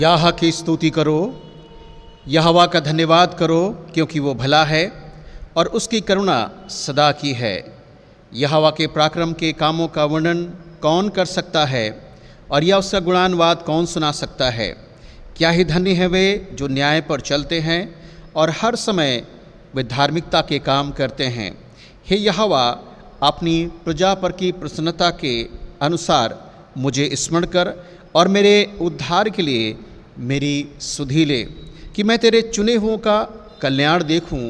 याह की स्तुति करो, यहोवा का धन्यवाद करो, क्योंकि वो भला है और उसकी करुणा सदा की है। यहोवा के पराक्रम के कामों का वर्णन कौन कर सकता है, और यह उसका गुणानुवाद कौन सुना सकता है। क्या ही धन्य है वे जो न्याय पर चलते हैं और हर समय वे धार्मिकता के काम करते हैं। हे यहोवा, अपनी प्रजा पर की प्रसन्नता के अनुसार मुझे स्मरण कर और मेरे उद्धार के लिए मेरी सुधि ले, कि मैं तेरे चुने हुओं का कल्याण देखूं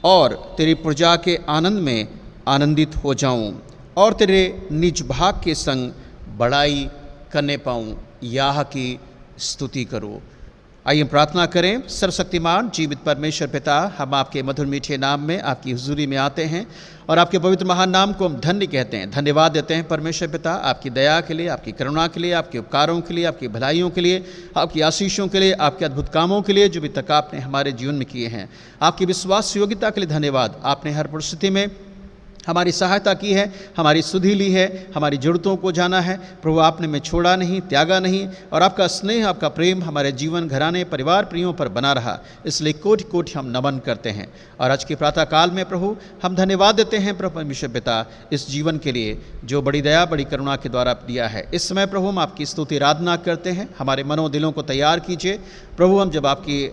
और तेरी प्रजा के आनंद में आनंदित हो जाऊं और तेरे निज भाग के संग बड़ाई करने पाऊं। याह की स्तुति करो। आइए प्रार्थना करें। सर्वशक्तिमान जीवित परमेश्वर पिता, हम आपके मधुर मीठे नाम में आपकी हुजूरी में आते हैं और आपके पवित्र महान नाम को हम धन्य कहते हैं, धन्यवाद देते हैं परमेश्वर पिता, आपकी दया के लिए, आपकी करुणा के लिए, आपके उपकारों के लिए, आपकी भलाइयों के लिए, आपकी आशीषों के लिए, आपके अद्भुत कामों के लिए जो भी तक आपने हमारे जीवन में किए हैं। आपकी विश्वास योग्यता के लिए धन्यवाद। आपने हर परिस्थिति में हमारी सहायता की है, हमारी सुधि ली है, हमारी ज़रूरतों को जाना है। प्रभु, आपने में छोड़ा नहीं, त्यागा नहीं, और आपका स्नेह, आपका प्रेम हमारे जीवन, घराने, परिवार, प्रियों पर बना रहा। इसलिए कोटि कोटि हम नमन करते हैं। और आज के प्रातः काल में प्रभु हम धन्यवाद देते हैं प्रभु परमेश्वर पिता, इस जीवन के लिए जो बड़ी दया, बड़ी करुणा के द्वारा दिया है। इस समय प्रभु हम आपकी स्तुति आराधना करते हैं। हमारे मनों दिलों को तैयार कीजिए प्रभु, हम जब आपकी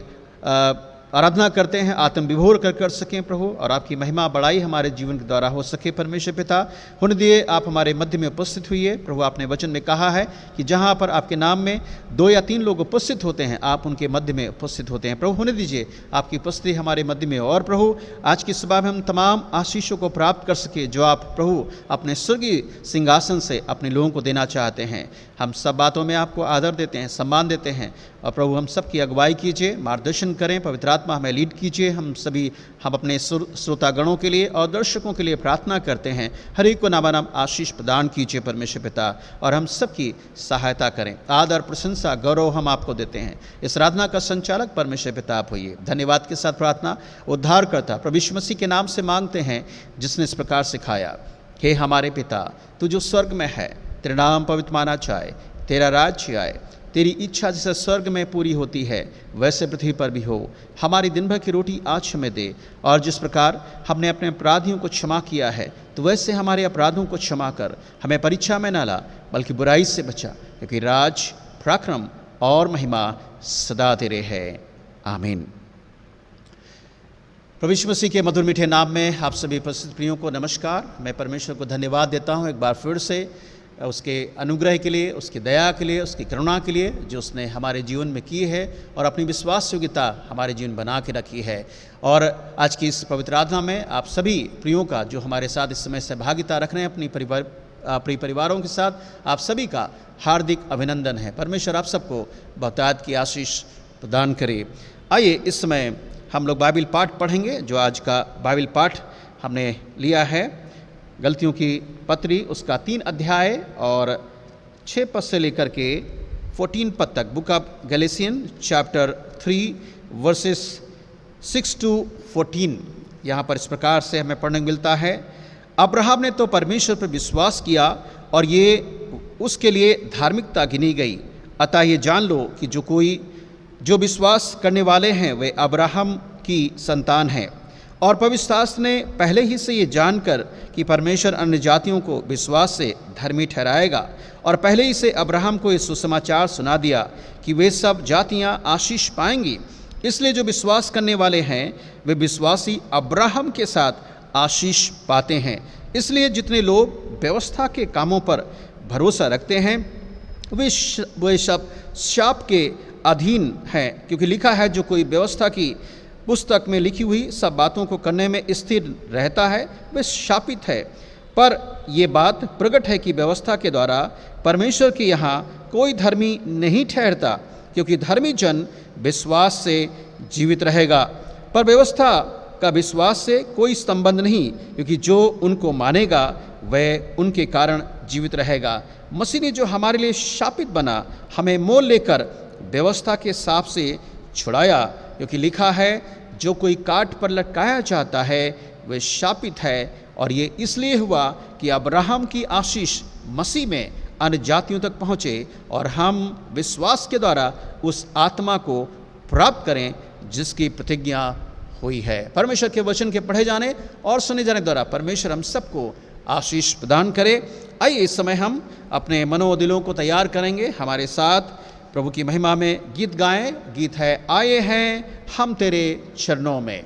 आराधना करते हैं आत्म विभोर कर सकें प्रभु, और आपकी महिमा बड़ाई हमारे जीवन के द्वारा हो सके। परमेश्वर पिता, होने दिए आप हमारे मध्य में उपस्थित हुई प्रभु। आपने वचन में कहा है कि जहां पर आपके नाम में 2 या 3 लोग उपस्थित होते हैं, आप उनके मध्य में उपस्थित होते हैं। प्रभु, होने दीजिए आपकी उपस्थिति हमारे मध्य में। और प्रभु, आज की सुबह में हम तमाम आशीषों को प्राप्त कर सके जो आप प्रभु अपने स्वर्गीय सिंहासन से अपने लोगों को देना चाहते हैं। हम सब बातों में आपको आदर देते हैं, सम्मान देते हैं। और प्रभु, हम सब की अगुवाई कीजिए, मार्गदर्शन करें, पवित्र आत्मा हमें लीड कीजिए। हम अपने श्रोतागणों के लिए और दर्शकों के लिए प्रार्थना करते हैं। हर एक को नामानाम आशीष प्रदान कीजिए परमेश्वर पिता, और हम सब की सहायता करें। आदर, प्रशंसा, गौरव हम आपको देते हैं। इस आराधना का संचालक परमेश्वर पिता आप होइए। धन्यवाद के साथ प्रार्थना उद्धारकर्ता प्रभु यीशु मसीह के नाम से मांगते हैं, जिसने इस प्रकार सिखाया। हे हमारे पिता, तू जो स्वर्ग में है, तेरा नाम पवित्र माना जाए, तेरा राज्य आए, तेरी इच्छा जैसे स्वर्ग में पूरी होती है वैसे पृथ्वी पर भी हो। हमारी दिन भर की रोटी आज हमें दे, और जिस प्रकार हमने अपने अपराधियों को क्षमा किया है, तो वैसे हमारे अपराधों को क्षमा कर। हमें परीक्षा में न ला, बल्कि बुराई से बचा, क्योंकि राज, पराक्रम और महिमा सदा तेरे है। आमीन। प्रभु यीशु मसीह के मधुर मीठे नाम में आप सभी उपस्थित प्रियों को नमस्कार। मैं परमेश्वर को धन्यवाद देता हूँ एक बार फिर से उसके अनुग्रह के लिए, उसकी दया के लिए, उसकी करुणा के लिए जो उसने हमारे जीवन में की है, और अपनी विश्वास योग्यता हमारे जीवन बना के रखी है। और आज की इस पवित्र आराधना में आप सभी प्रियों का जो हमारे साथ इस समय सहभागिता रख रहे हैं अपनी परिवारों के साथ, आप सभी का हार्दिक अभिनंदन है। परमेश्वर आप सबको बहुतायत की आशीष प्रदान करे। आइए इस समय हम लोग बाइबल पाठ पढ़ेंगे। जो आज का बाइबल पाठ हमने लिया है गलतियों की पत्री, उसका 3 अध्याय और 6 पद से लेकर के 14 पद तक। Book of Galatian chapter 3 verses 6 to 14। यहाँ पर इस प्रकार से हमें पढ़ने को मिलता है। अब्राहम ने तो परमेश्वर पर विश्वास किया और ये उसके लिए धार्मिकता गिनी गई। अतः ये जान लो कि जो विश्वास करने वाले हैं वे अब्राहम की संतान हैं। और पवित्र शास्त्र ने पहले ही से ये जानकर कि परमेश्वर अन्य जातियों को विश्वास से धर्मी ठहराएगा, और पहले ही से अब्राहम को ये सुसमाचार सुना दिया कि वे सब जातियां आशीष पाएंगी। इसलिए जो विश्वास करने वाले हैं वे विश्वासी अब्राहम के साथ आशीष पाते हैं। इसलिए जितने लोग व्यवस्था के कामों पर भरोसा रखते हैं वे सब शाप के अधीन हैं, क्योंकि लिखा है, जो कोई व्यवस्था की पुस्तक में लिखी हुई सब बातों को करने में स्थिर रहता है वह शापित है। पर यह बात प्रकट है कि व्यवस्था के द्वारा परमेश्वर के यहाँ कोई धर्मी नहीं ठहरता, क्योंकि धर्मी जन विश्वास से जीवित रहेगा। पर व्यवस्था का विश्वास से कोई संबंध नहीं, क्योंकि जो उनको मानेगा वह उनके कारण जीवित रहेगा। मसीह ने जो हमारे लिए शापित बना, हमें मोल लेकर व्यवस्था के शाप से छुड़ाया, क्योंकि लिखा है, जो कोई काट पर लटकाया जाता है वह शापित है। और ये इसलिए हुआ कि अब्राहम की आशीष मसीह में अन्य जातियों तक पहुँचे और हम विश्वास के द्वारा उस आत्मा को प्राप्त करें जिसकी प्रतिज्ञा हुई है। परमेश्वर के वचन के पढ़े जाने और सुने जाने द्वारा परमेश्वर हम सबको आशीष प्रदान करे। आइए इस समय हम अपने मनोदिलों को तैयार करेंगे, हमारे साथ प्रभु की महिमा में गीत गाएं। गीत है आए हैं हम तेरे चरणों में।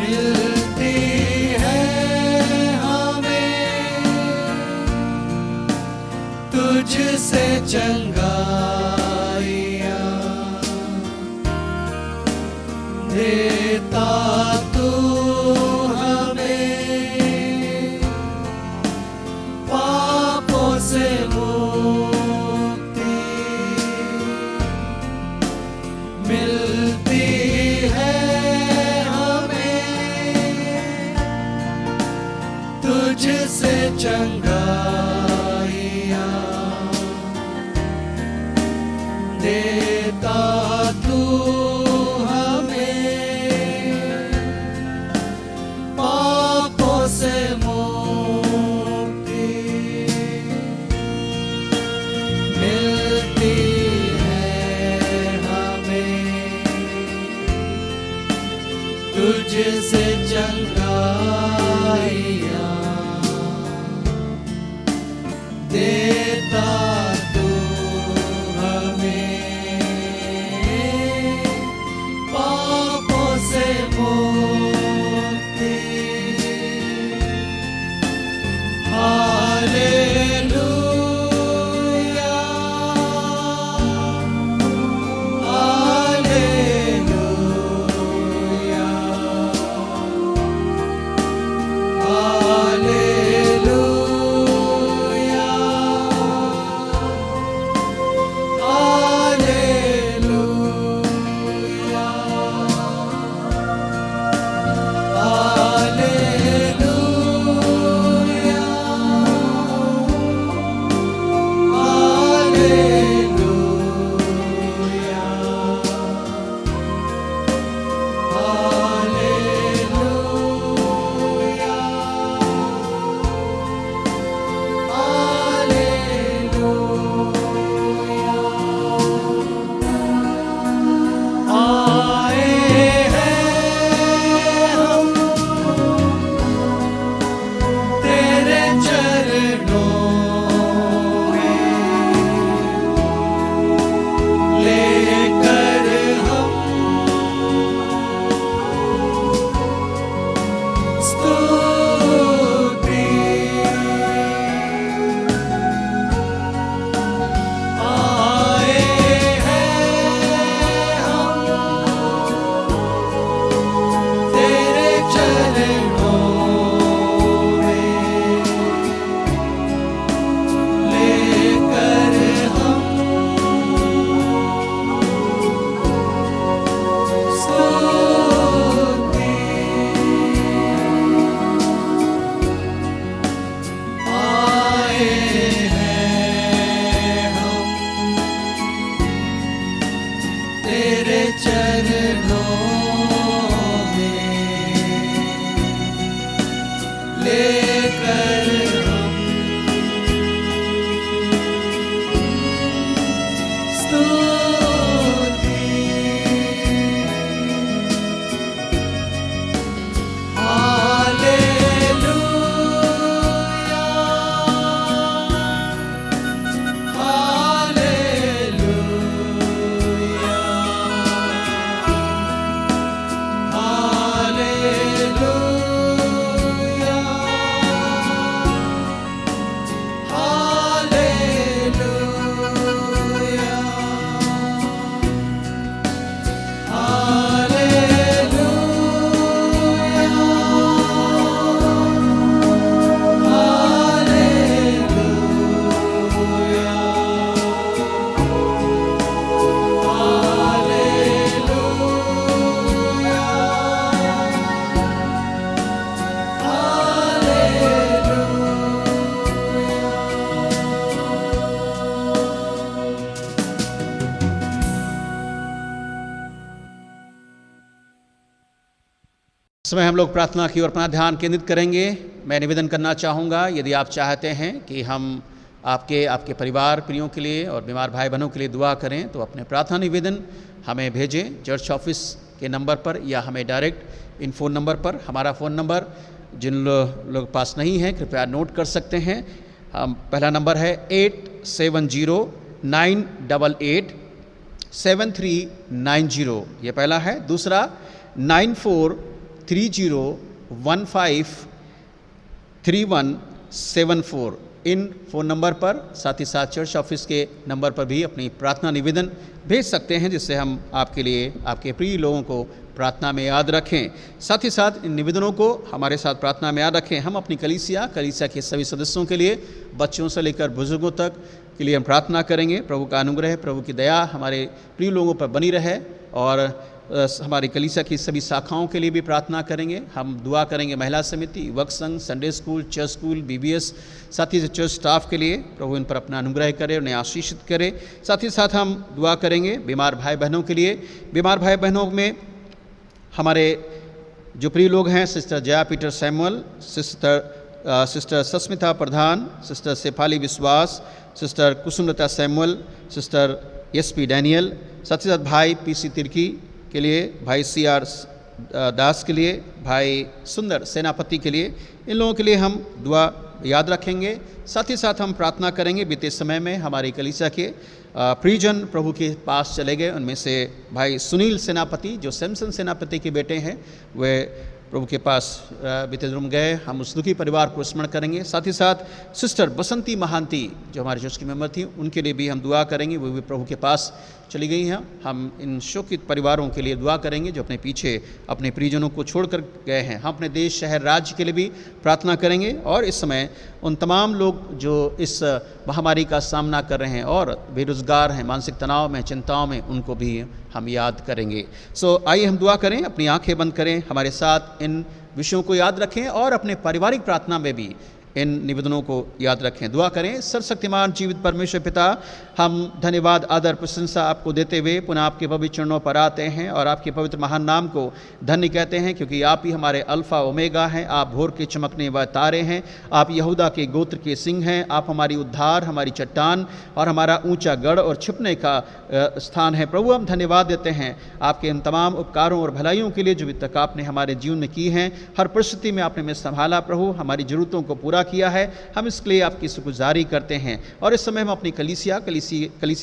मिलती है हमें तुझसे चंगाइयाँ, देता तू हमें पापों से मुक्ति, मिलती है हमें तुझसे चंगाइयाँ, देता तू से मुक्ति, मिलती है हमें तुझसे चंगाइयाँ, देता तू हमें पापों से मुक्ति। हालेलुया, हालेलुया, हालेलुया, समय हम लोग प्रार्थना की ओर अपना ध्यान केंद्रित करेंगे। मैं निवेदन करना चाहूँगा, यदि आप चाहते हैं कि हम आपके परिवार प्रियों के लिए और बीमार भाई बहनों के लिए दुआ करें, तो अपने प्रार्थना निवेदन हमें भेजें चर्च ऑफिस के नंबर पर या हमें डायरेक्ट इन फ़ोन नंबर पर। हमारा फ़ोन नंबर जिन लोग पास नहीं है कृपया नोट कर सकते हैं। हम पहला नंबर है 8709887390, ये पहला है। दूसरा 9432 30153174 इन फ़ोन नंबर पर, साथ ही साथ चर्च ऑफिस के नंबर पर भी अपनी प्रार्थना निवेदन भेज सकते हैं, जिससे हम आपके लिए, आपके प्रिय लोगों को प्रार्थना में याद रखें। साथ ही साथ इन निवेदनों को हमारे साथ प्रार्थना में याद रखें। हम अपनी कलीसिया के सभी सदस्यों के लिए, बच्चों से लेकर बुजुर्गों तक के लिए हम प्रार्थना करेंगे। प्रभु का अनुग्रह, प्रभु की दया हमारे प्रिय लोगों पर बनी रहे, और हमारी कलीसिया की सभी शाखाओं के लिए भी प्रार्थना करेंगे। हम दुआ करेंगे महिला समिति, युवक संघ, Sunday school, church school, BBS, साथ ही चर्च स्टाफ के लिए। प्रभु इन पर अपना अनुग्रह करे, उन्हें आशीषित करे। साथ ही साथ हम दुआ करेंगे बीमार भाई बहनों के लिए। बीमार भाई बहनों में हमारे जो प्रिय लोग हैं, sister Jaya Peter Samuel, sister Sasmita Pradhan, sister Shefali Vishwas, sister Kusumlata Samuel, sister SP Daniel, साथ ही साथ भाई PC तिर्की के लिए, भाई CR दास के लिए, भाई सुंदर सेनापति के लिए, इन लोगों के लिए हम दुआ याद रखेंगे। साथ ही साथ हम प्रार्थना करेंगे। बीते समय में हमारी कलीसिया के प्रियजन प्रभु के पास चले गए। उनमें से भाई सुनील सेनापति, जो सैमसन सेनापति के बेटे हैं, वे प्रभु के पास बीते दिन गए। हम उस दुखी परिवार को स्मरण करेंगे। साथ ही साथ सिस्टर बसंती महांती, जो हमारे चर्च की मेंबर थी, उनके लिए भी हम दुआ करेंगे। वो भी प्रभु के पास चली गई हैं। हम इन शोकित परिवारों के लिए दुआ करेंगे जो अपने पीछे अपने प्रियजनों को छोड़कर गए हैं। हम अपने देश, शहर, राज्य के लिए भी प्रार्थना करेंगे, और इस समय उन तमाम लोग जो इस महामारी का सामना कर रहे हैं और बेरोजगार हैं, मानसिक तनाव में, चिंताओं में, उनको भी हम याद करेंगे। आइए हम दुआ करें, अपनी आंखें बंद करें, हमारे साथ इन विषयों को याद रखें और अपने पारिवारिक प्रार्थना में भी इन निवेदनों को याद रखें। दुआ करें। सर्वशक्तिमान जीवित परमेश्वर पिता, हम धन्यवाद, आदर, प्रशंसा आपको देते हुए पुनः आपके पवित्र चरणों पर आते हैं और आपके पवित्र महान नाम को धन्य कहते हैं, क्योंकि आप ही हमारे अल्फा ओमेगा हैं। आप भोर के चमकने व तारे हैं। आप यहूदा के गोत्र के सिंह हैं। आप हमारी उद्धार, हमारी चट्टान और हमारा ऊंचा गढ़ और छिपने का स्थान है। प्रभु, हम धन्यवाद देते हैं आपके इन तमाम उपकारों और भलाइयों के लिए जो अभी तक आपने हमारे जीवन में की हैं। हर परिस्थिति में आपने हमें संभाला प्रभु, हमारी ज़रूरतों को पूरा किया है। हम इसके लिए आपकी शुक्रगुजारी करते हैं। और इस समय हम अपनी कलीसिया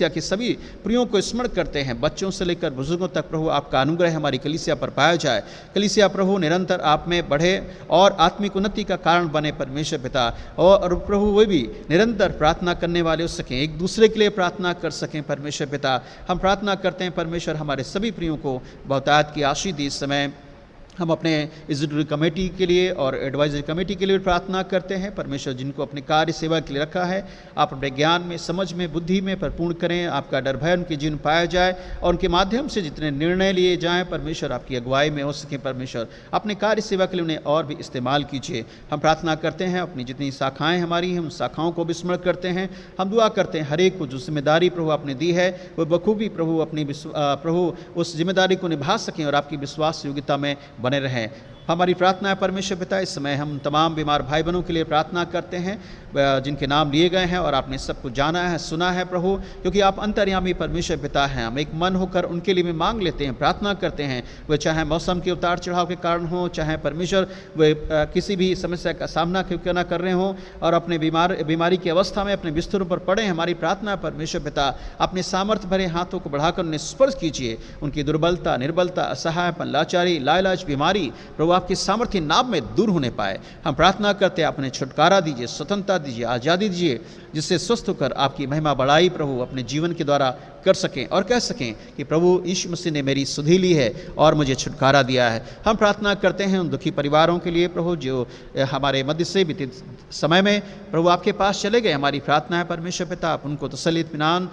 के सभी प्रियों को स्मरण करते हैं, बच्चों से लेकर बुजुर्गों तक। प्रभु, आपका अनुग्रह हमारी कलीसिया पर पाया जाए। कलीसिया प्रभु निरंतर आप में बढ़े और आत्मिक उन्नति का कारण बने परमेश्वर पिता। और प्रभु, वे भी निरंतर प्रार्थना करने वाले हो सकें, एक दूसरे के लिए प्रार्थना कर सकें परमेश्वर पिता। हम प्रार्थना करते हैं परमेश्वर, हमारे सभी प्रियों को बहुतायत की आशीष दी। इस समय हम अपने एग्जीक्यूटिव कमेटी के लिए और एडवाइजरी कमेटी के लिए प्रार्थना करते हैं परमेश्वर, जिनको अपने कार्य सेवा के लिए रखा है। आप अपने ज्ञान में, समझ में, बुद्धि में परिपूर्ण करें। आपका डर भय उनके जीवन पाया जाए और उनके माध्यम से जितने निर्णय लिए जाएं परमेश्वर, आपकी अगुवाई में हो सके परमेश्वर। अपने कार्य सेवा के लिए उन्हें और भी इस्तेमाल कीजिए। हम प्रार्थना करते हैं, अपनी जितनी शाखाएँ हमारी हैं उन शाखाओं को भी स्मरण करते हैं। हम दुआ करते हैं हर एक को जो जिम्मेदारी प्रभु आपने दी है वो बखूबी प्रभु अपनी प्रभु उस जिम्मेदारी को निभा सकें और आपकी विश्वास योग्यता में बने रहें। हमारी प्रार्थना है परमेश्वर पिता, इस समय हम तमाम बीमार भाई बहनों के लिए प्रार्थना करते हैं जिनके नाम लिए गए हैं, और आपने सब कुछ जाना है, सुना है प्रभु, क्योंकि आप अंतर्यामी परमेश्वर पिता हैं। हम एक मन होकर उनके लिए भी मांग लेते हैं, प्रार्थना करते हैं। वे चाहे मौसम के उतार चढ़ाव के कारण हो, चाहे परमेश्वर वे किसी भी समस्या का सामना क्यों ना कर रहे हों और अपने बीमारी की अवस्था में अपने बिस्तरों पर पड़े। हमारी प्रार्थना परमेश्वर पिता, अपने सामर्थ्य भरे हाथों को बढ़ाकर उन्हें स्पर्श कीजिए। उनकी दुर्बलता, निर्बलता, असहायपन, लाचारी, लाइलाज बीमारी प्रभु आपकी सामर्थ्य नाम में दूर होने पाए। हम प्रार्थना करते हैं, अपने छुटकारा दीजिए, स्वतंत्रता दीजिए, आज़ादी दीजिए, जिससे स्वस्थ होकर आपकी महिमा बढ़ाई प्रभु अपने जीवन के द्वारा कर सकें और कह सकें कि प्रभु यीशु मसीह ने मेरी सुधि ली है और मुझे छुटकारा दिया है। हम प्रार्थना करते हैं उन दुखी परिवारों के लिए प्रभु जो हमारे मध्य से बीते समय में प्रभु आपके पास चले गए। हमारी प्रार्थना है परमेश्वर पिता, आप उनको तसल्ली, इत्मीनान,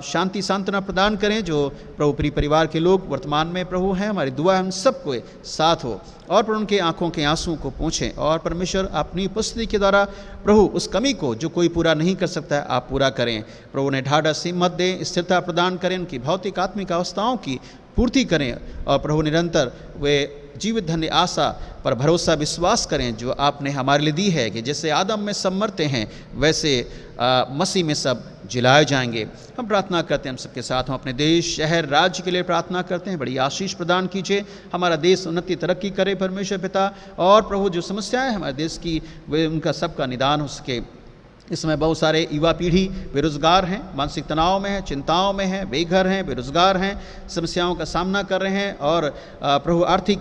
शांति, सांत्वना प्रदान करें। जो प्रभु प्रिय परिवार के लोग वर्तमान में प्रभु हैं, हमारी दुआ हम सबको साथ हो और पर उनके आंखों के आंसुओं को पोंछें। और परमेश्वर अपनी उपस्थिति के द्वारा प्रभु उस कमी को जो कोई पूरा नहीं कर सकता है आप पूरा करें। प्रभु ने ढाढ़स, हिम्मत दें, स्थिरता प्रदान करें, उनकी भौतिक आत्मिक अवस्थाओं की पूर्ति करें। और प्रभु निरंतर वे जीवित धन्य आशा पर भरोसा विश्वास करें जो आपने हमारे लिए दी है, कि जैसे आदम में सब मरते हैं वैसे मसीह में सब जिलाए जाएंगे। हम प्रार्थना करते हैं, हम सबके साथ हम अपने देश, शहर, राज्य के लिए प्रार्थना करते हैं। बड़ी आशीष प्रदान कीजिए, हमारा देश उन्नति तरक्की करे परमेश्वर पिता। और प्रभु जो समस्याएं हमारे देश की वे उनका सबका निदान हो सके। इस समय बहुत सारे युवा पीढ़ी बेरोज़गार हैं, मानसिक तनाव में हैं, चिंताओं में हैं, बेघर हैं, बेरोज़गार हैं, समस्याओं का सामना कर रहे हैं। और प्रभु आर्थिक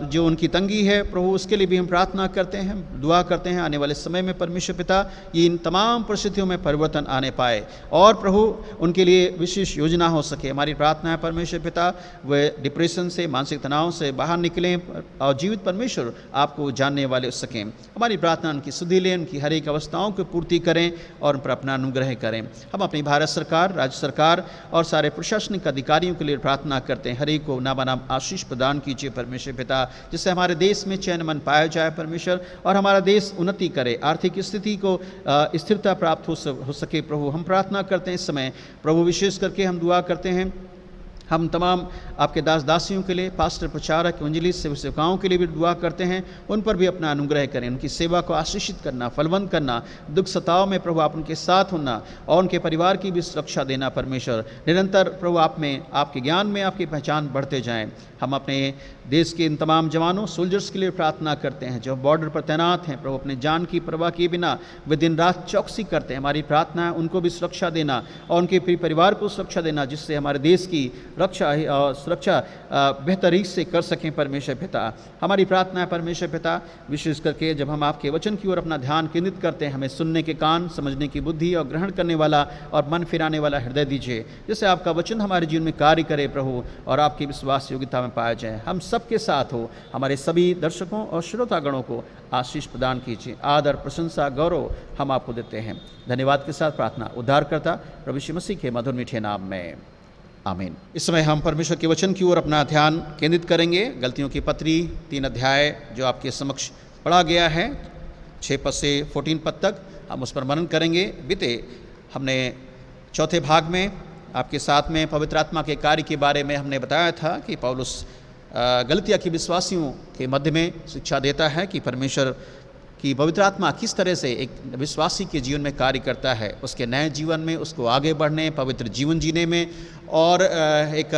जो उनकी तंगी है प्रभु उसके लिए भी हम प्रार्थना करते हैं, दुआ करते हैं आने वाले समय में परमेश्वर पिता ये इन तमाम परिस्थितियों में परिवर्तन आने पाए और प्रभु उनके लिए विशेष योजना हो सके। हमारी प्रार्थना है परमेश्वर पिता वे डिप्रेशन से, मानसिक तनाव से बाहर निकलें और जीवित परमेश्वर आपको जानने वाले हो सकें। हमारी प्रार्थना उनकी सुधि लें, उनकी हर एक अवस्थाओं को पूर्ति करें और उन पर अपना अनुग्रह करें। हम अपनी भारत सरकार, राज्य सरकार और सारे प्रशासनिक अधिकारियों के लिए प्रार्थना करते हैं, हर एक को नामानाम आशीष प्रदान कीजिए परमेश्वर पिता, जिससे हमारे देश में चैन मन पाया जाए परमेश्वर, और हमारा देश उन्नति करे, आर्थिक स्थिति को स्थिरता प्राप्त हो सके। प्रभु हम प्रार्थना करते हैं इस समय प्रभु, विशेष करके हम दुआ करते हैं हम तमाम आपके दास दासियों के लिए, पास्टर, प्रचारक, एवंजलिस्ट, सेवकाओं के लिए भी दुआ करते हैं, उन पर भी अपना अनुग्रह करें, उनकी सेवा को आशीषित करना, फलवंत करना, दुख सताव में प्रभु आप उनके साथ होना और उनके परिवार की भी सुरक्षा देना परमेश्वर। निरंतर प्रभु आप में, आपके ज्ञान में आपकी पहचान बढ़ते जाएं। हम अपने देश के इन तमाम जवानों, सोल्जर्स के लिए प्रार्थना करते हैं जो बॉर्डर पर तैनात हैं प्रभु, अपने जान की परवाह किए बिना वे दिन रात चौकसी करते हैं। हमारी प्रार्थना है उनको भी सुरक्षा देना और उनके परिवार को सुरक्षा देना, जिससे हमारे देश की रक्षा और सुरक्षा बेहतरी से कर सकें परमेश्वर पिता। हमारी प्रार्थना है परमेश्वर पिता, विशेष करके जब हम आपके वचन की ओर अपना ध्यान केंद्रित करते हैं, हमें सुनने के कान, समझने की बुद्धि और ग्रहण करने वाला और मन फिराने वाला हृदय दीजिए, जिससे आपका वचन हमारे जीवन में कार्य करे प्रभु और आपकी विश्वास योग्यता में पाया जाए। हम सबके साथ हो, हमारे सभी दर्शकों और श्रोतागणों को आशीष प्रदान कीजिए। आदर, प्रशंसा, गौरव हम आपको देते हैं। धन्यवाद के साथ प्रार्थना उद्धारकर्ता प्रभु यीशु मसीह के मधुर मीठे नाम में, आमीन। इस समय हम परमेश्वर के वचन की ओर अपना ध्यान केंद्रित करेंगे। गलतियों की पत्री 3 अध्याय जो आपके समक्ष पढ़ा गया है 6 पद से 14 पद तक, हम उस पर मनन करेंगे। बीते हमने चौथे भाग में आपके साथ में पवित्र आत्मा के कार्य के बारे में हमने बताया था कि पौलुस गलतिया के विश्वासियों के मध्य में शिक्षा देता है कि परमेश्वर कि पवित्र आत्मा किस तरह से एक विश्वासी के जीवन में कार्य करता है, उसके नए जीवन में, उसको आगे बढ़ने, पवित्र जीवन जीने में और एक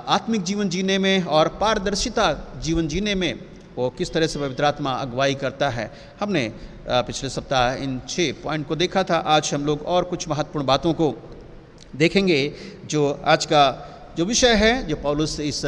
आत्मिक जीवन जीने में और पारदर्शिता जीवन जीने में वो किस तरह से पवित्र आत्मा अगुवाई करता है। हमने पिछले सप्ताह इन 6 पॉइंट को देखा था। आज हम लोग और कुछ महत्वपूर्ण बातों को देखेंगे जो आज का जो विषय है, जो पौलुस इस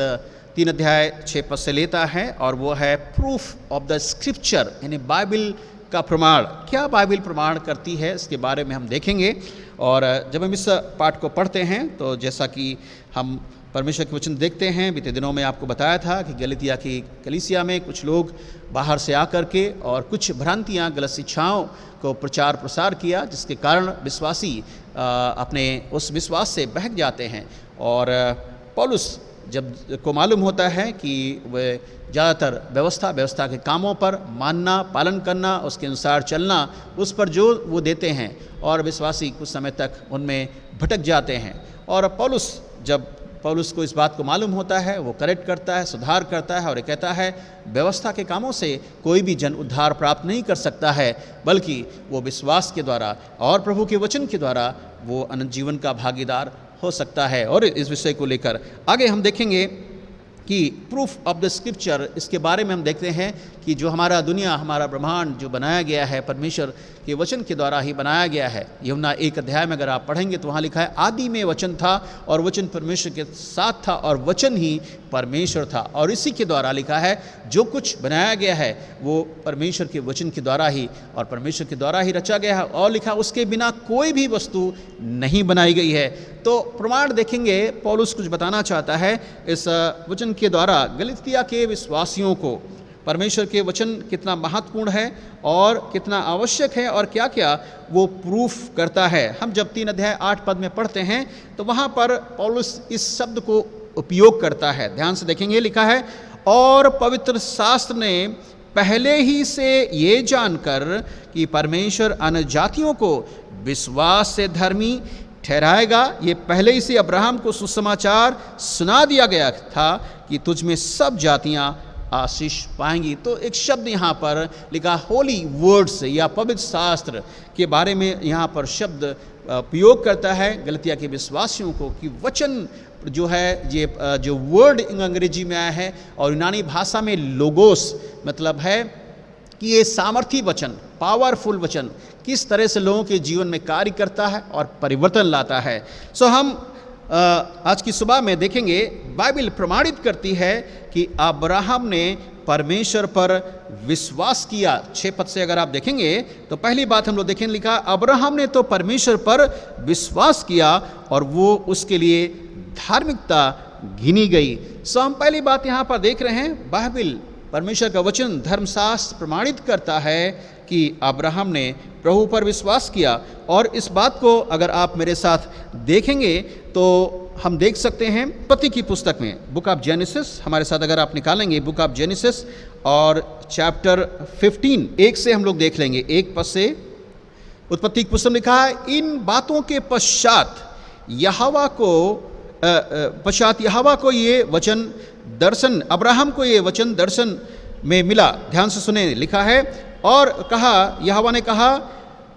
3 अध्याय 6 पद से लेता है, और वो है प्रूफ ऑफ द स्क्रिप्चर, यानी बाइबल का प्रमाण। क्या बाइबल प्रमाण करती है इसके बारे में हम देखेंगे। और जब हम इस पाठ को पढ़ते हैं तो जैसा कि हम परमेश्वर के वचन देखते हैं, बीते दिनों में आपको बताया था कि गलतिया की कलीसिया में कुछ लोग बाहर से आकर के और कुछ भ्रांतियाँ, गलत शिक्षाओं को प्रचार प्रसार किया, जिसके कारण विश्वासी अपने उस विश्वास से बहक जाते हैं। और पौलुस जब को मालूम होता है कि वह ज़्यादातर व्यवस्था के कामों पर मानना, पालन करना, उसके अनुसार चलना, उस पर जोर वो देते हैं और विश्वासी कुछ समय तक उनमें भटक जाते हैं। और जब पौलुस को इस बात को मालूम होता है, वो करेक्ट करता है, सुधार करता है और ये कहता है व्यवस्था के कामों से कोई भी जन उद्धार प्राप्त नहीं कर सकता है, बल्कि वो विश्वास के द्वारा और प्रभु के वचन के द्वारा वो अनंत जीवन का भागीदार हो सकता है। और इस विषय को लेकर आगे हम देखेंगे कि प्रूफ ऑफ द स्क्रिप्चर, इसके बारे में हम देखते हैं कि जो हमारा दुनिया, हमारा ब्रह्मांड जो बनाया गया है परमेश्वर के वचन के द्वारा ही बनाया गया है। यूहन्ना 1 अध्याय में अगर आप पढ़ेंगे तो वहाँ लिखा है, आदि में वचन था और वचन परमेश्वर के साथ था और वचन ही परमेश्वर था। और इसी के द्वारा लिखा है जो कुछ बनाया गया है वो परमेश्वर के वचन के द्वारा ही और परमेश्वर के द्वारा ही रचा गया है। और लिखा उसके बिना कोई भी वस्तु नहीं बनाई गई है। तो प्रमाण देखेंगे, पौलुस कुछ बताना चाहता है इस वचन के द्वारा गलतिया के विश्वासियों को परमेश्वर के वचन कितना महत्वपूर्ण है और कितना आवश्यक है और क्या क्या वो प्रूफ करता है। हम जब 3 अध्याय 8 पद में पढ़ते हैं तो वहाँ पर पौलुस इस शब्द को उपयोग करता है। ध्यान से देखेंगे, लिखा है, और पवित्र शास्त्र ने पहले ही से ये जानकर कि परमेश्वर अन्य जातियों को विश्वास से धर्मी ठहराएगा, ये पहले ही से अब्राहम को सुसमाचार सुना दिया गया था कि तुझ में सब जातियाँ आशीष पाएंगी। तो एक शब्द यहाँ पर लिखा होली वर्ड्स या पवित्र शास्त्र के बारे में यहाँ पर शब्द उपयोग करता है गलतिया के विश्वासियों को कि वचन जो है ये जो वर्ड अंग्रेजी में आया है और यूनानी भाषा में लोगोस मतलब है कि ये सामर्थी वचन, पावरफुल वचन किस तरह से लोगों के जीवन में कार्य करता है और परिवर्तन लाता है। सो हम आज की सुबह में देखेंगे, बाइबल प्रमाणित करती है कि अब्राहम ने परमेश्वर पर विश्वास किया। 6 पद से अगर आप देखेंगे तो पहली बात हम लोग देखेंगे, लिखा अब्राहम ने तो परमेश्वर पर विश्वास किया और वो उसके लिए धार्मिकता गिनी गई। सो हम पहली बात यहाँ पर देख रहे हैं, बाइबल परमेश्वर का वचन, धर्मशास्त्र प्रमाणित करता है कि अब्राहम ने प्रभु पर विश्वास किया। और इस बात को अगर आप मेरे साथ देखेंगे तो हम देख सकते हैं उत्पत्ति की पुस्तक में, बुक ऑफ जेनेसिस हमारे साथ अगर आप निकालेंगे, बुक ऑफ जेनेसिस और चैप्टर 15 1 से हम लोग देख लेंगे। 1 पद से उत्पत्ति की पुस्तक में लिखा है, इन बातों के पश्चात यहोवा को ये वचन दर्शन, अब्राहम को ये वचन दर्शन में मिला। ध्यान से सुने, लिखा है, और कहा, यहोवा ने कहा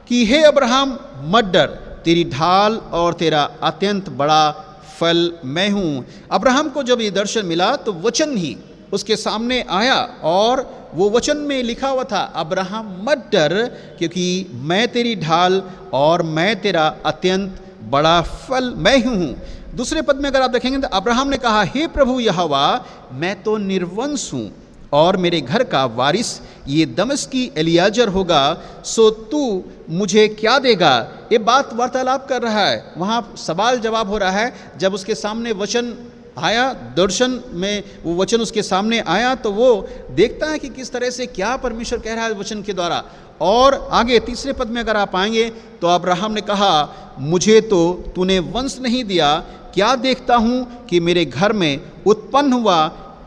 कि हे अब्राहम मत डर, तेरी ढाल और तेरा अत्यंत बड़ा फल मैं हूँ। अब्राहम को जब ये दर्शन मिला तो वचन ही उसके सामने आया और वो वचन में लिखा हुआ था, अब्राहम मत डर क्योंकि मैं तेरी ढाल और मैं तेरा अत्यंत बड़ा फल मैं हूँ। दूसरे पद में अगर आप देखेंगे तो अब्राहम ने कहा, हे प्रभु यहोवा, मैं तो निर्वंश हूँ और मेरे घर का वारिस ये दमिश्की एलियाजर होगा, सो तू मुझे क्या देगा। ये बात वार्तालाप कर रहा है, वहाँ सवाल जवाब हो रहा है। जब उसके सामने वचन आया, दर्शन में वो वचन उसके सामने आया तो वो देखता है कि किस तरह से क्या परमेश्वर कह रहा है वचन के द्वारा। और आगे तीसरे पद में अगर आप आएंगे तो अब्राहम ने कहा, मुझे तो तूने वंश नहीं दिया, क्या देखता हूँ कि मेरे घर में उत्पन्न हुआ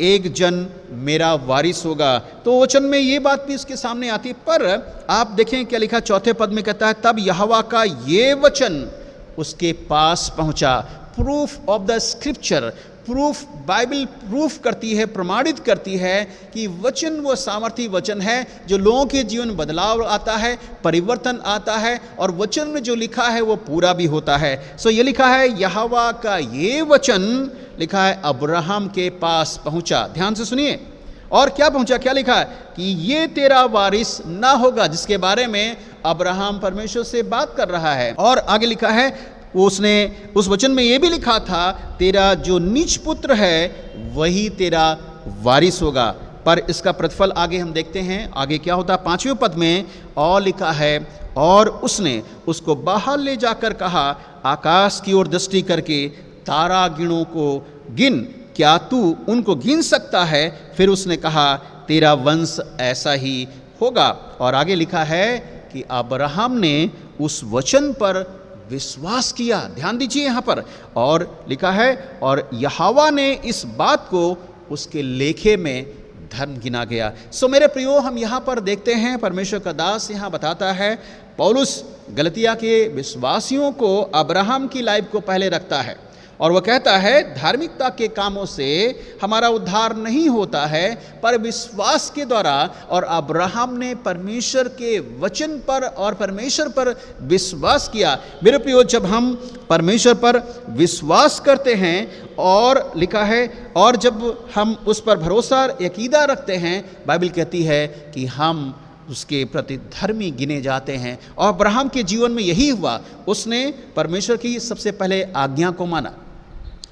एक जन मेरा वारिस होगा। तो वचन में ये बात भी इसके सामने आती, पर आप देखें क्या लिखा, चौथे पद में कहता है, तब यहोवा का ये वचन उसके पास पहुंचा। Proof of the scripture, proof, Bible proof करती है, प्रमाणित करती है कि वचन वो सामर्थी वचन है जो लोगों के जीवन में बदलाव आता है, परिवर्तन आता है, और वचन में जो लिखा है वो पूरा भी होता है। सो ये लिखा है, यहोवा का ये वचन, लिखा है, अब्राहम के पास पहुंचा। ध्यान से सुनिए, और क्या पहुंचा, क्या लिखा है कि ये तेरा वारिस ना होगा, जिसके बारे में अब्राहम परमेश्वर से बात कर रहा है। और आगे लिखा है, उसने उस वचन में ये भी लिखा था, तेरा जो नीच पुत्र है वही तेरा वारिस होगा। पर इसका प्रतिफल आगे हम देखते हैं, आगे क्या होता है 5वें पद में, और लिखा है, और उसने उसको बाहर ले जाकर कहा, आकाश की ओर दृष्टि करके तारा गिनों को गिन, क्या तू उनको गिन सकता है। फिर उसने कहा, तेरा वंश ऐसा ही होगा। और आगे लिखा है कि अब्राहम ने उस वचन पर विश्वास किया। ध्यान दीजिए यहाँ पर, और लिखा है, और यहोवा ने इस बात को उसके लेखे में धर्म गिना गया। सो मेरे प्रियो, हम यहाँ पर देखते हैं परमेश्वर का दास यहाँ बताता है, पौलुस गलतिया के विश्वासियों को अब्राहम की लाइफ को पहले रखता है, और वह कहता है, धार्मिकता के कामों से हमारा उद्धार नहीं होता है, पर विश्वास के द्वारा। और अब्राहम ने परमेश्वर के वचन पर और परमेश्वर पर विश्वास किया। मेरे प्रियो, जब हम परमेश्वर पर विश्वास करते हैं, और लिखा है, और जब हम उस पर भरोसा यकीदा रखते हैं, बाइबल कहती है कि हम उसके प्रति धर्मी गिने जाते हैं। और अब्राहम के जीवन में यही हुआ, उसने परमेश्वर की सबसे पहले आज्ञा को माना,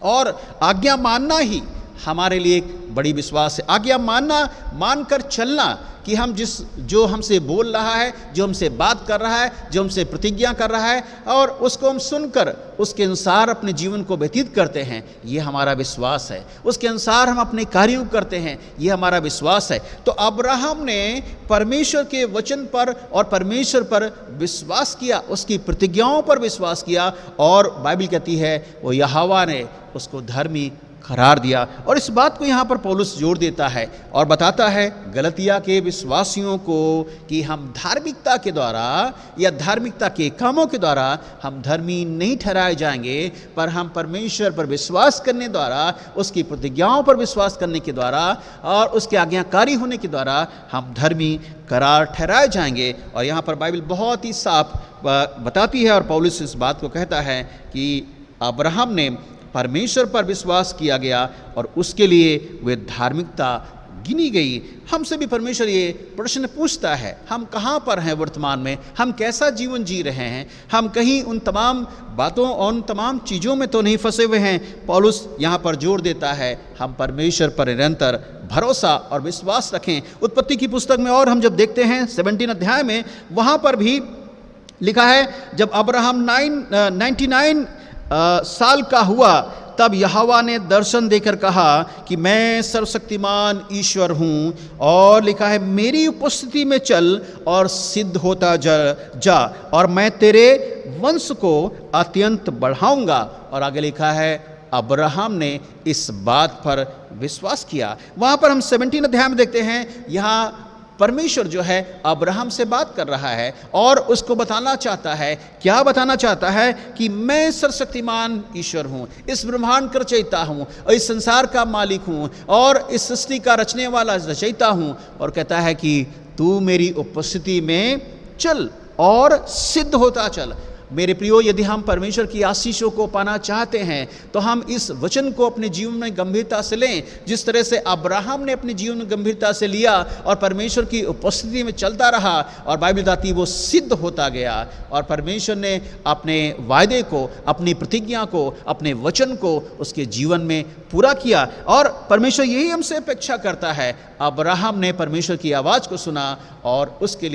और आज्ञा मानना ही हमारे लिए एक बड़ी विश्वास है। आज्ञा मानना, मानकर चलना कि हम जो हमसे बोल रहा है, जो हमसे बात कर रहा है, जो हमसे प्रतिज्ञा कर रहा है, और उसको हम सुनकर उसके अनुसार अपने जीवन को व्यतीत करते हैं, ये हमारा विश्वास है। उसके अनुसार हम अपने कार्यों करते हैं, ये हमारा विश्वास है। तो अब्राहम ने परमेश्वर के वचन पर और परमेश्वर पर विश्वास किया, उसकी प्रतिज्ञाओं पर विश्वास किया, और बाइबल कहती है वो यहोवा ने उसको धर्मी करार दिया। और इस बात को यहाँ पर पौलुस जोड़ देता है और बताता है गलतिया के विश्वासियों को कि हम धार्मिकता के द्वारा या धार्मिकता के कामों के द्वारा हम धर्मी नहीं ठहराए जाएंगे, पर हम परमेश्वर पर विश्वास करने द्वारा, उसकी प्रतिज्ञाओं पर विश्वास करने के द्वारा और उसके आज्ञाकारी होने के द्वारा हम धर्मी करार ठहराए जाएंगे। और यहाँ पर बाइबल बहुत ही साफ बताती है, और पौलुस इस बात को कहता है कि अब्राहम ने परमेश्वर पर विश्वास किया गया और उसके लिए वे धार्मिकता गिनी गई। हमसे भी परमेश्वर ये प्रश्न पूछता है, हम कहाँ पर हैं वर्तमान में, हम कैसा जीवन जी रहे हैं, हम कहीं उन तमाम बातों और उन तमाम चीज़ों में तो नहीं फंसे हुए हैं। पौलुस यहाँ पर जोर देता है हम परमेश्वर पर निरंतर भरोसा और विश्वास रखें। उत्पत्ति की पुस्तक में और हम जब देखते हैं 17 अध्याय में, वहाँ पर भी लिखा है जब अब्राहम 99 साल का हुआ तब यहोवा ने दर्शन देकर कहा कि मैं सर्वशक्तिमान ईश्वर हूँ, और लिखा है मेरी उपस्थिति में चल और सिद्ध होता जा और मैं तेरे वंश को अत्यंत बढ़ाऊंगा। और आगे लिखा है अब्राहम ने इस बात पर विश्वास किया। वहाँ पर हम 17 अध्याय में देखते हैं, यहाँ परमेश्वर जो है अब्राहम से बात कर रहा है और उसको बताना चाहता है, क्या बताना चाहता है कि मैं सर्वशक्तिमान ईश्वर हूँ, इस ब्रह्मांड का रचयिता हूँ और इस संसार का मालिक हूँ और इस सृष्टि का रचने वाला रचयिता हूँ। और कहता है कि तू मेरी उपस्थिति में चल और सिद्ध होता चल। मेरे प्रियो, यदि हम परमेश्वर की आशीषों को पाना चाहते हैं तो हम इस वचन को अपने जीवन में गंभीरता से लें, जिस तरह से अब्राहम ने अपने जीवन में गंभीरता से लिया और परमेश्वर की उपस्थिति में चलता रहा, और बाइबल बताती वो सिद्ध होता गया और परमेश्वर ने अपने वायदे को, अपनी प्रतिज्ञा को, अपने वचन को उसके जीवन में पूरा किया। और परमेश्वर यही हमसे अपेक्षा करता है। अब्राहम ने परमेश्वर की आवाज़ को सुना और उसके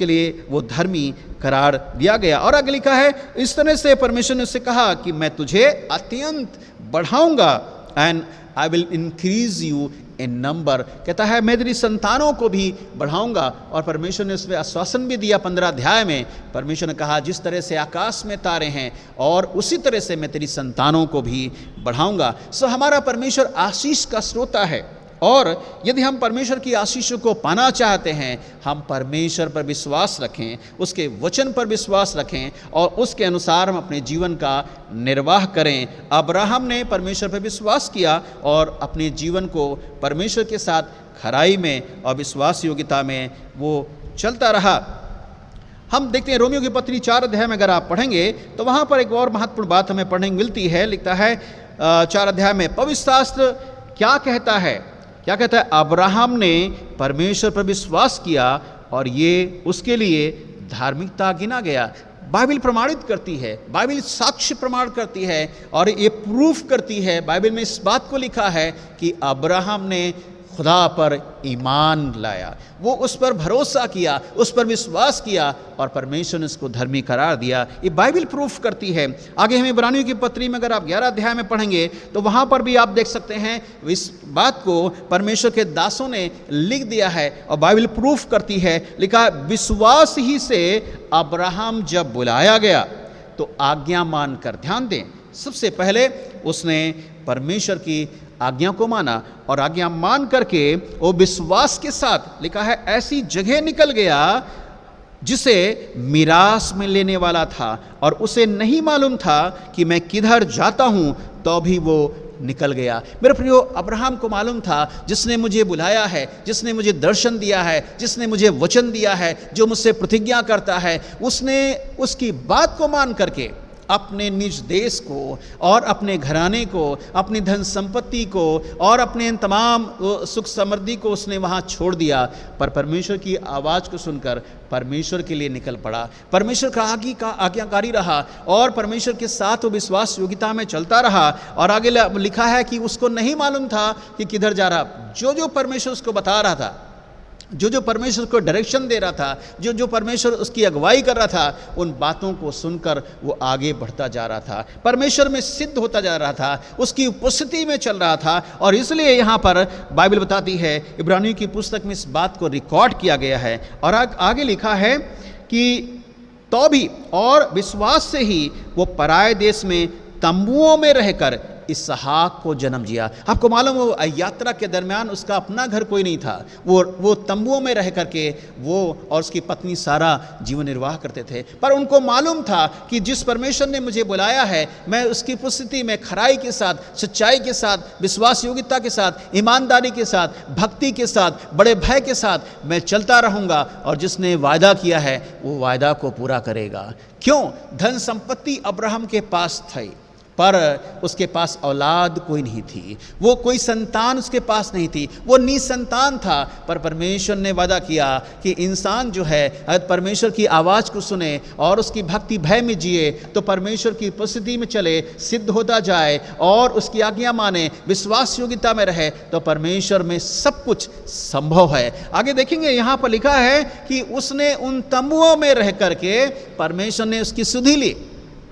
लिए वो धर्मी करार दिया गया। और आगे लिखा है इस तरह से परमेश्वर ने उससे कहा कि मैं तुझे अत्यंत बढ़ाऊंगा, and I will increase you in number. कहता है मैं तेरी संतानों को भी बढ़ाऊंगा। और परमेश्वर ने उसमें आश्वासन भी दिया 15 अध्याय में। परमेश्वर ने कहा जिस तरह से आकाश में तारे हैं और उसी तरह से मैं तेरी संतानों को भी बढ़ाऊंगा। सो हमारा परमेश्वर आशीष का स्रोता है, और यदि हम परमेश्वर की आशीषों को पाना चाहते हैं, हम परमेश्वर पर विश्वास रखें, उसके वचन पर विश्वास रखें और उसके अनुसार हम अपने जीवन का निर्वाह करें। अब्राहम ने परमेश्वर पर विश्वास किया और अपने जीवन को परमेश्वर के साथ खराई में और विश्वास योग्यता में वो चलता रहा। हम देखते हैं रोमियो की पत्री 4 अध्याय में अगर आप पढ़ेंगे तो वहाँ पर एक और महत्वपूर्ण बात हमें पढ़ने को मिलती है। लिखता है 4 अध्याय में पवित्र शास्त्र क्या कहता है, क्या कहता है, अब्राहम ने परमेश्वर पर विश्वास किया और ये उसके लिए धार्मिकता गिना गया। बाइबल प्रमाणित करती है, बाइबल साक्ष्य प्रमाण करती है और ये प्रूफ करती है। बाइबल में इस बात को लिखा है कि अब्राहम ने खुदा पर ईमान लाया, वो उस पर भरोसा किया, उस पर विश्वास किया और परमेश्वर ने उसको धर्मी करार दिया। ये बाइबल प्रूफ करती है। आगे हमें इब्रानियों की पत्री में अगर आप 11 अध्याय में पढ़ेंगे तो वहाँ पर भी आप देख सकते हैं इस बात को परमेश्वर के दासों ने लिख दिया है और बाइबल प्रूफ करती है। लिखा है विश्वास ही से अब्राहम जब बुलाया गया तो आज्ञा मानकर, ध्यान दें, सबसे पहले उसने परमेश्वर की आज्ञा को माना और आज्ञा मान करके वो विश्वास के साथ, लिखा है ऐसी जगह निकल गया जिसे मिरास में लेने वाला था और उसे नहीं मालूम था कि मैं किधर जाता हूं, तो भी वो निकल गया। मेरे प्रियो, अब्राहम को मालूम था जिसने मुझे बुलाया है, जिसने मुझे दर्शन दिया है, जिसने मुझे वचन दिया है, जो मुझसे प्रतिज्ञा करता है, उसने उसकी बात को मान करके अपने निज देश को और अपने घराने को, अपनी धन संपत्ति को और अपने तमाम सुख समृद्धि को उसने वहाँ छोड़ दिया। पर परमेश्वर की आवाज़ को सुनकर परमेश्वर के लिए निकल पड़ा, परमेश्वर का आज्ञाकारी रहा और परमेश्वर के साथ वो विश्वास योग्यता में चलता रहा। और आगे लिखा है कि उसको नहीं मालूम था कि किधर जा रहा। जो परमेश्वर उसको बता रहा था, जो परमेश्वर को डायरेक्शन दे रहा था, जो परमेश्वर उसकी अगुवाई कर रहा था, उन बातों को सुनकर वो आगे बढ़ता जा रहा था, परमेश्वर में सिद्ध होता जा रहा था, उसकी उपस्थिति में चल रहा था। और इसलिए यहाँ पर बाइबल बताती है, इब्रानियों की पुस्तक में इस बात को रिकॉर्ड किया गया है और आगे लिखा है कि तो भी और विश्वास से ही वो पराये देश में तंबुओं में रहकर इसहाक को जन्म दिया। आपको मालूम हो यात्रा के दरमियान उसका अपना घर कोई नहीं था, वो तंबुओं में रह करके वो और उसकी पत्नी सारा जीवन निर्वाह करते थे। पर उनको मालूम था कि जिस परमेश्वर ने मुझे बुलाया है, मैं उसकी उपस्थिति में खराई के साथ, सच्चाई के साथ, विश्वास योग्यता के साथ, ईमानदारी के साथ, भक्ति के साथ, बड़े भय के साथ मैं चलता रहूँगा और जिसने वायदा किया है वो वायदा को पूरा करेगा। क्यों? धन संपत्ति अब्राहम के पास थी, पर उसके पास औलाद कोई नहीं थी, वो कोई संतान उसके पास नहीं थी, वो निसंतान था। पर परमेश्वर ने वादा किया कि इंसान जो है अगर परमेश्वर की आवाज़ को सुने और उसकी भक्ति भय में जिए, तो परमेश्वर की उपस्थिति में चले, सिद्ध होता जाए और उसकी आज्ञा माने, विश्वास योग्यता में रहे, तो परमेश्वर में सब कुछ संभव है। आगे देखेंगे यहाँ पर लिखा है कि उसने उन तंबुओं में रह करके परमेश्वर ने उसकी सुधि ली,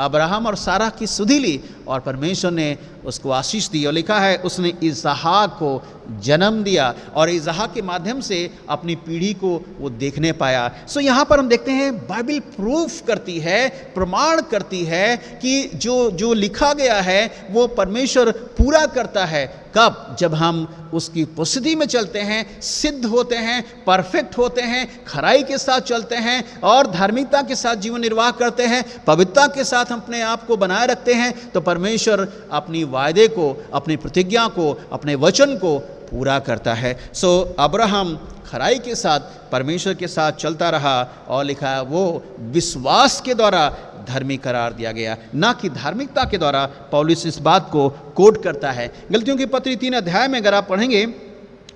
अब्राहम और सारा की सुधि ली और परमेश्वर ने उसको आशीष दी। और लिखा है उसने इसहाक को जन्म दिया और इसहाक के माध्यम से अपनी पीढ़ी को वो देखने पाया। सो यहाँ पर हम देखते हैं बाइबल प्रूफ करती है, प्रमाण करती है कि जो लिखा गया है वो परमेश्वर पूरा करता है। कब? जब हम उसकी उपस्थिति में चलते हैं, सिद्ध होते हैं, परफेक्ट होते हैं, खराई के साथ चलते हैं और धार्मिकता के साथ जीवन निर्वाह करते हैं, पवित्रता के साथ अपने आप को बनाए रखते हैं, तो परमेश्वर अपनी वायदे को, अपनी प्रतिज्ञा को, अपने वचन को पूरा करता है। सो अब्राहम खराई के साथ परमेश्वर के साथ चलता रहा और लिखा है वो विश्वास के द्वारा धर्मी करार दिया गया, ना कि धार्मिकता के द्वारा। पौलुस इस बात को कोट करता है। गलतियों की पत्री 3 अध्याय में अगर आप पढ़ेंगे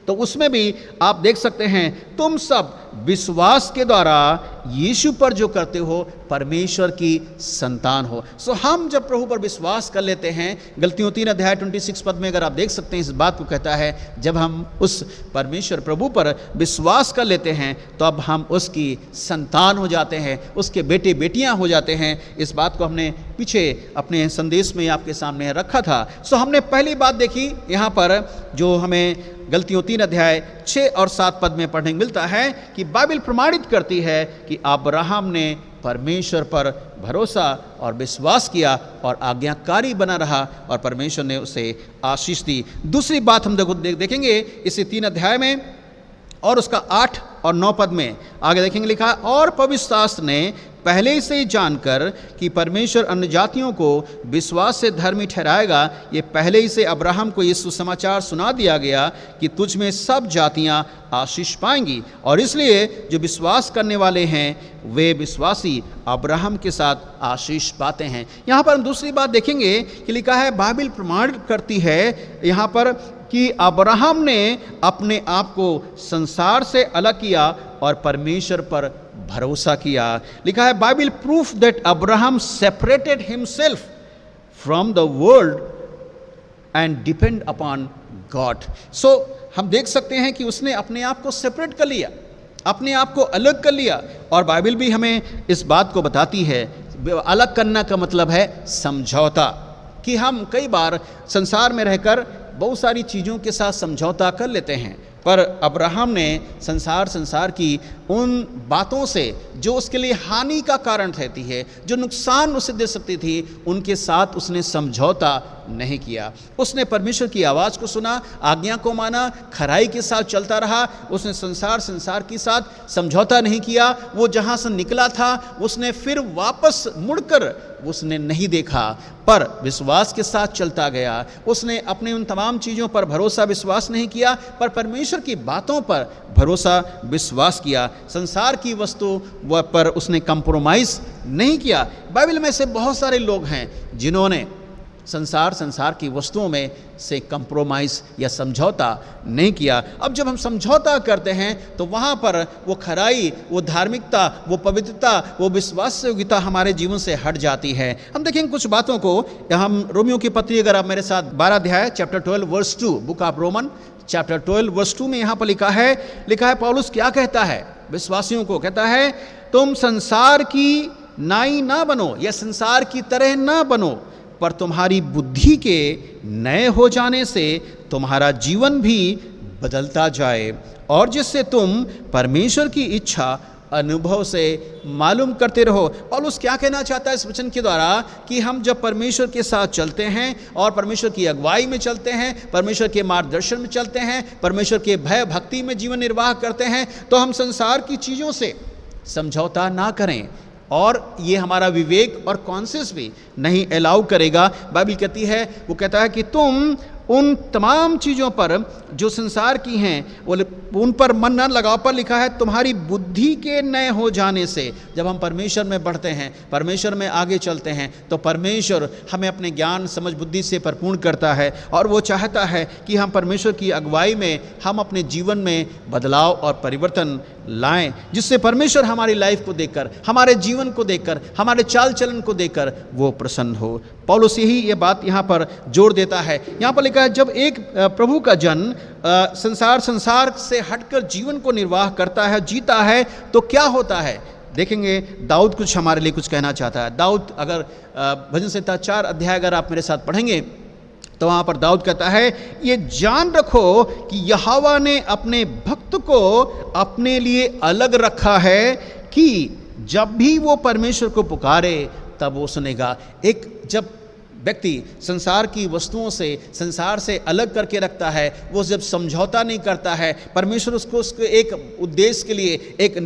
तो उसमें भी आप देख सकते हैं, तुम सब विश्वास के द्वारा यीशु पर जो करते हो परमेश्वर की संतान हो। सो हम जब प्रभु पर विश्वास कर लेते हैं, गलतियों 3 अध्याय 26 पद में अगर आप देख सकते हैं इस बात को कहता है, जब हम उस परमेश्वर प्रभु पर विश्वास कर लेते हैं तो अब हम उसकी संतान हो जाते हैं, उसके बेटे बेटियां हो जाते हैं। इस बात को हमने पीछे अपने संदेश में आपके सामने रखा था। सो हमने पहली बात देखी यहाँ पर जो हमें गलतियों 3 अध्याय 6 और 7 पद में पढ़ने मिलता है कि बाइबल प्रमाणित करती है कि अब्राहम ने परमेश्वर पर भरोसा और विश्वास किया और आज्ञाकारी बना रहा और परमेश्वर ने उसे आशीष दी। दूसरी बात हम देखेंगे इसी 3 अध्याय में और उसका 8 और 9 पद में आगे देखेंगे, लिखा और पवित्र शास्त्र ने पहले से ही जानकर कि परमेश्वर अन्य जातियों को विश्वास से धर्मी ठहराएगा, ये पहले ही से अब्राहम को ये सुसमाचार सुना दिया गया कि तुझ में सब जातियां आशीष पाएंगी। और इसलिए जो विश्वास करने वाले हैं वे विश्वासी अब्राहम के साथ आशीष पाते हैं। यहाँ पर हम दूसरी बात देखेंगे कि लिखा है बाइबल प्रमाण करती है यहाँ पर कि अब्राहम ने अपने आप को संसार से अलग किया और परमेश्वर पर भरोसा किया। लिखा है Bible proof that Abraham separated himself from the world and depend upon God. So हम देख सकते हैं कि उसने अपने आप को सेपरेट कर लिया, अपने आप को अलग कर लिया। और बाइबल भी हमें इस बात को बताती है, अलग करना का मतलब है समझौता, कि हम कई बार संसार में रहकर बहुत सारी चीज़ों के साथ समझौता कर लेते हैं, पर अब्राहम ने संसार की उन बातों से जो उसके लिए हानि का कारण रहती है, जो नुकसान उसे दे सकती थी, उनके साथ उसने समझौता नहीं किया। उसने परमेश्वर की आवाज़ को सुना, आज्ञा को माना, खराई के साथ चलता रहा। उसने संसार के साथ समझौता नहीं किया। वो जहाँ से निकला था उसने फिर वापस मुड़कर उसने नहीं देखा, पर विश्वास के साथ चलता गया। उसने अपने उन तमाम चीज़ों पर भरोसा विश्वास नहीं किया, पर परमेश्वर की बातों पर भरोसा विश्वास किया। संसार की वस्तु पर उसने कंप्रोमाइज़ नहीं किया। बाइबल में से बहुत सारे लोग हैं जिन्होंने संसार की वस्तुओं में से कंप्रोमाइज़ या समझौता नहीं किया। अब जब हम समझौता करते हैं तो वहाँ पर वो खराई, वो धार्मिकता, वो पवित्रता, वो विश्वास योग्यता हमारे जीवन से हट जाती है। हम देखेंगे कुछ बातों को। हम रोमियो की पत्री अगर आप मेरे साथ 12 अध्याय chapter 12 verse 2, book of Roman chapter 12 verse 2 में यहाँ पर लिखा है पौलुस क्या कहता है विश्वासियों को, कहता है तुम संसार की नाई ना बनो या संसार की तरह ना बनो, पर तुम्हारी बुद्धि के नए हो जाने से तुम्हारा जीवन भी बदलता जाए और जिससे तुम परमेश्वर की इच्छा अनुभव से मालूम करते रहो। पौलुस क्या कहना चाहता है इस वचन के द्वारा कि हम जब परमेश्वर के साथ चलते हैं और परमेश्वर की अगुवाई में चलते हैं, परमेश्वर के मार्गदर्शन में चलते हैं, परमेश्वर के भय भक्ति में जीवन निर्वाह करते हैं, तो हम संसार की चीज़ों से समझौता ना करें। और ये हमारा विवेक और कॉन्शियस भी नहीं अलाउ करेगा। बाइबल कहती है, वो कहता है कि तुम उन तमाम चीज़ों पर जो संसार की हैं वो उन पर मन न लगाओ, पर लिखा है तुम्हारी बुद्धि के नए हो जाने से। जब हम परमेश्वर में बढ़ते हैं, परमेश्वर में आगे चलते हैं, तो परमेश्वर हमें अपने ज्ञान समझ बुद्धि से भरपूर करता है और वो चाहता है कि हम परमेश्वर की अगुवाई में हम अपने जीवन में बदलाव और परिवर्तन लाएं, जिससे परमेश्वर हमारी लाइफ को देखकर, हमारे जीवन को देखकर, हमारे चाल चलन को देखकर वो प्रसन्न हो। पौलुस यही ये बात यहाँ पर जोड़ देता है। यहाँ पर लिखा है जब एक प्रभु का जन संसार से हटकर जीवन को निर्वाह करता है, जीता है, तो क्या होता है। देखेंगे दाऊद कुछ हमारे लिए कुछ कहना चाहता है। दाऊद अगर भजन संहिता 4 अध्याय अगर आप मेरे साथ पढ़ेंगे तो वहाँ पर दाऊद कहता है ये जान रखो कि यहोवा ने अपने भक्त को अपने लिए अलग रखा है कि जब भी वो परमेश्वर को पुकारे तब वो सुनेगा। एक जब व्यक्ति संसार की वस्तुओं से, संसार से अलग करके रखता है, वो जब समझौता नहीं करता है, परमेश्वर उसको उसके एक उद्देश्य के लिए, एक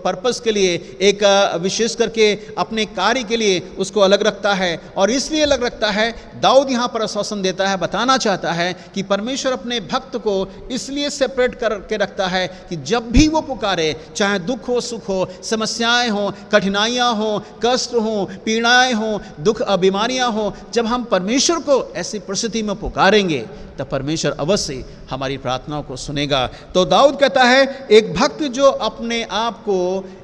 पर्पस के लिए, एक विशेष करके अपने कार्य के लिए उसको अलग रखता है। और इसलिए अलग रखता है, दाऊद यहाँ पर आश्वासन देता है, बताना चाहता है कि परमेश्वर अपने भक्त को इसलिए सेपरेट करके रखता है कि जब भी वो पुकारे, चाहे दुख हो, सुख हो, समस्याएं हो, कठिनाइयाँ हो, कष्ट हो, पीड़ाएं हो, दुख बीमारियाँ हो, जब हम परमेश्वर को ऐसी परिस्थिति में पुकारेंगे तब परमेश्वर अवश्य हमारी प्रार्थनाओं को सुनेगा। तो दाऊद कहता है एक भक्त जो अपने आप को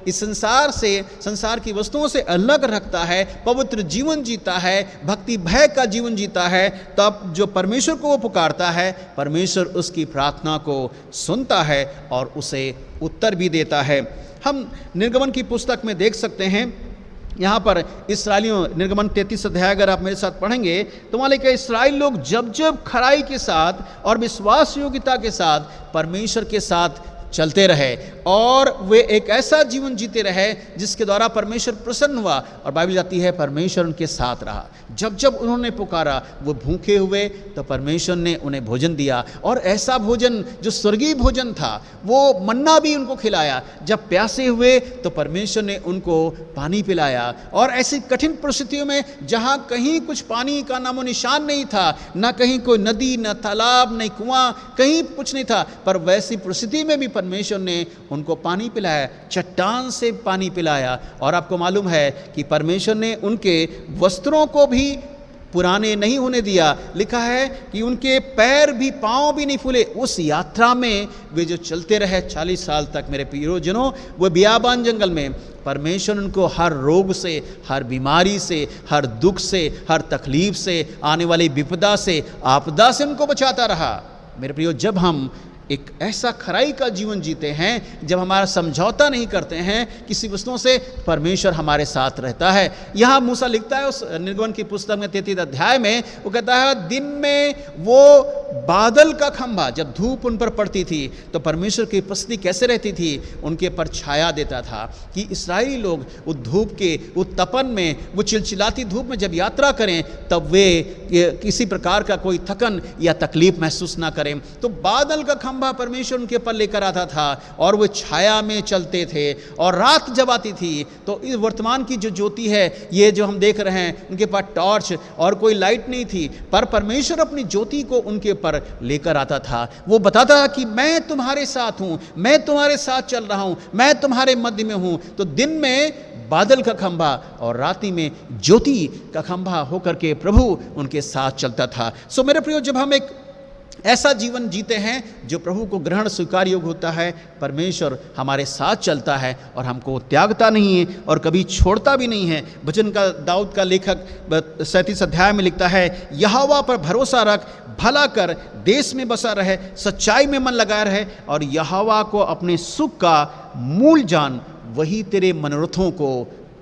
इस संसार से, संसार की वस्तुओं से अलग रखता है, पवित्र जीवन जीता है, भक्ति भय का जीवन जीता है, तब जो परमेश्वर को वो पुकारता है, परमेश्वर उसकी प्रार्थना को सुनता है और उसे उत्तर भी देता है। हम निर्गमन की पुस्तक में देख सकते हैं, यहाँ पर इस्राएलियों, निर्गमन 33 अध्याय अगर आप मेरे साथ पढ़ेंगे तो वहाँ लिखा है इस्राएल लोग जब जब खराई के साथ और विश्वास योग्यता के साथ परमेश्वर के साथ चलते रहे और वे एक ऐसा जीवन जीते रहे जिसके द्वारा परमेश्वर प्रसन्न हुआ। और बाइबल जाती है परमेश्वर उनके साथ रहा। जब जब उन्होंने पुकारा, वो भूखे हुए तो परमेश्वर ने उन्हें भोजन दिया, और ऐसा भोजन जो स्वर्गीय भोजन था, वो मन्ना भी उनको खिलाया। जब प्यासे हुए तो परमेश्वर ने उनको पानी पिलाया। और ऐसी कठिन परिस्थितियों में जहाँ कहीं कुछ पानी का नामो निशान नहीं था, ना कहीं कोई नदी, ना तालाब, नहीं कुआं, कहीं कुछ नहीं था, पर वैसी परिस्थिति में भी परमेश्वर ने उनको पानी पिलाया, चट्टान से पानी पिलाया। और आपको मालूम है कि परमेश्वर ने उनके वस्त्रों को भी पुराने नहीं होने दिया। लिखा है कि उनके पैर भी, पांव भी नहीं फूले। उस यात्रा में वे जो चलते रहे 40 साल तक, मेरे प्रियजनों, वो बियाबान जंगल में परमेश्वर उनको हर रोग से, हर बीमारी से, हर दुख से, हर तकलीफ से, आने वाली विपदा से, आपदा से उनको बचाता रहा। मेरे प्रियो, जब हम एक ऐसा खराई का जीवन जीते हैं, जब हमारा समझौता नहीं करते हैं किसी वस्तुओं से, परमेश्वर हमारे साथ रहता है। यहाँ मूसा लिखता है उस निर्गमन की पुस्तक में 33 अध्याय में, वो कहता है दिन में वो बादल का खंभा, जब धूप उन पर पड़ती थी तो परमेश्वर की उपस्थिति कैसे रहती थी, उनके पर छाया देता था कि इस्राएली लोग उस धूप के, उस तपन में, वो चिलचिलाती धूप में जब यात्रा करें तब वे किसी प्रकार का कोई थकन या तकलीफ महसूस ना करें। तो बादल का खंभा परमेश्वर उनके पर लेकर आता था और वो छाया में चलते थे। और रात जब आती थी तो इस वर्तमान की जो ज्योति है, ये जो हम देख रहे हैं, उनके पास टॉर्च और कोई लाइट नहीं थी, पर परमेश्वर अपनी ज्योति को उनके पर लेकर आता था। वो बताता था कि मैं तुम्हारे साथ हूं, मैं तुम्हारे साथ चल रहा हूं, मैं तुम्हारे मध्य में हूं। तो दिन में बादल का खंभा और रात्रि में ज्योति का खंभा होकर के प्रभु उनके साथ चलता था। सो मेरे प्रियो, जब हम एक ऐसा जीवन जीते हैं जो प्रभु को ग्रहण स्वीकार योग्य होता है, परमेश्वर हमारे साथ चलता है और हमको त्यागता नहीं है और कभी छोड़ता भी नहीं है। भजन का दाऊद का लेखक 37 अध्याय में लिखता है, यहोवा पर भरोसा रख, भला कर, देश में बसा रहे, सच्चाई में मन लगाए रहे और यहोवा को अपने सुख का मूल जान, वही तेरे मनोरथों को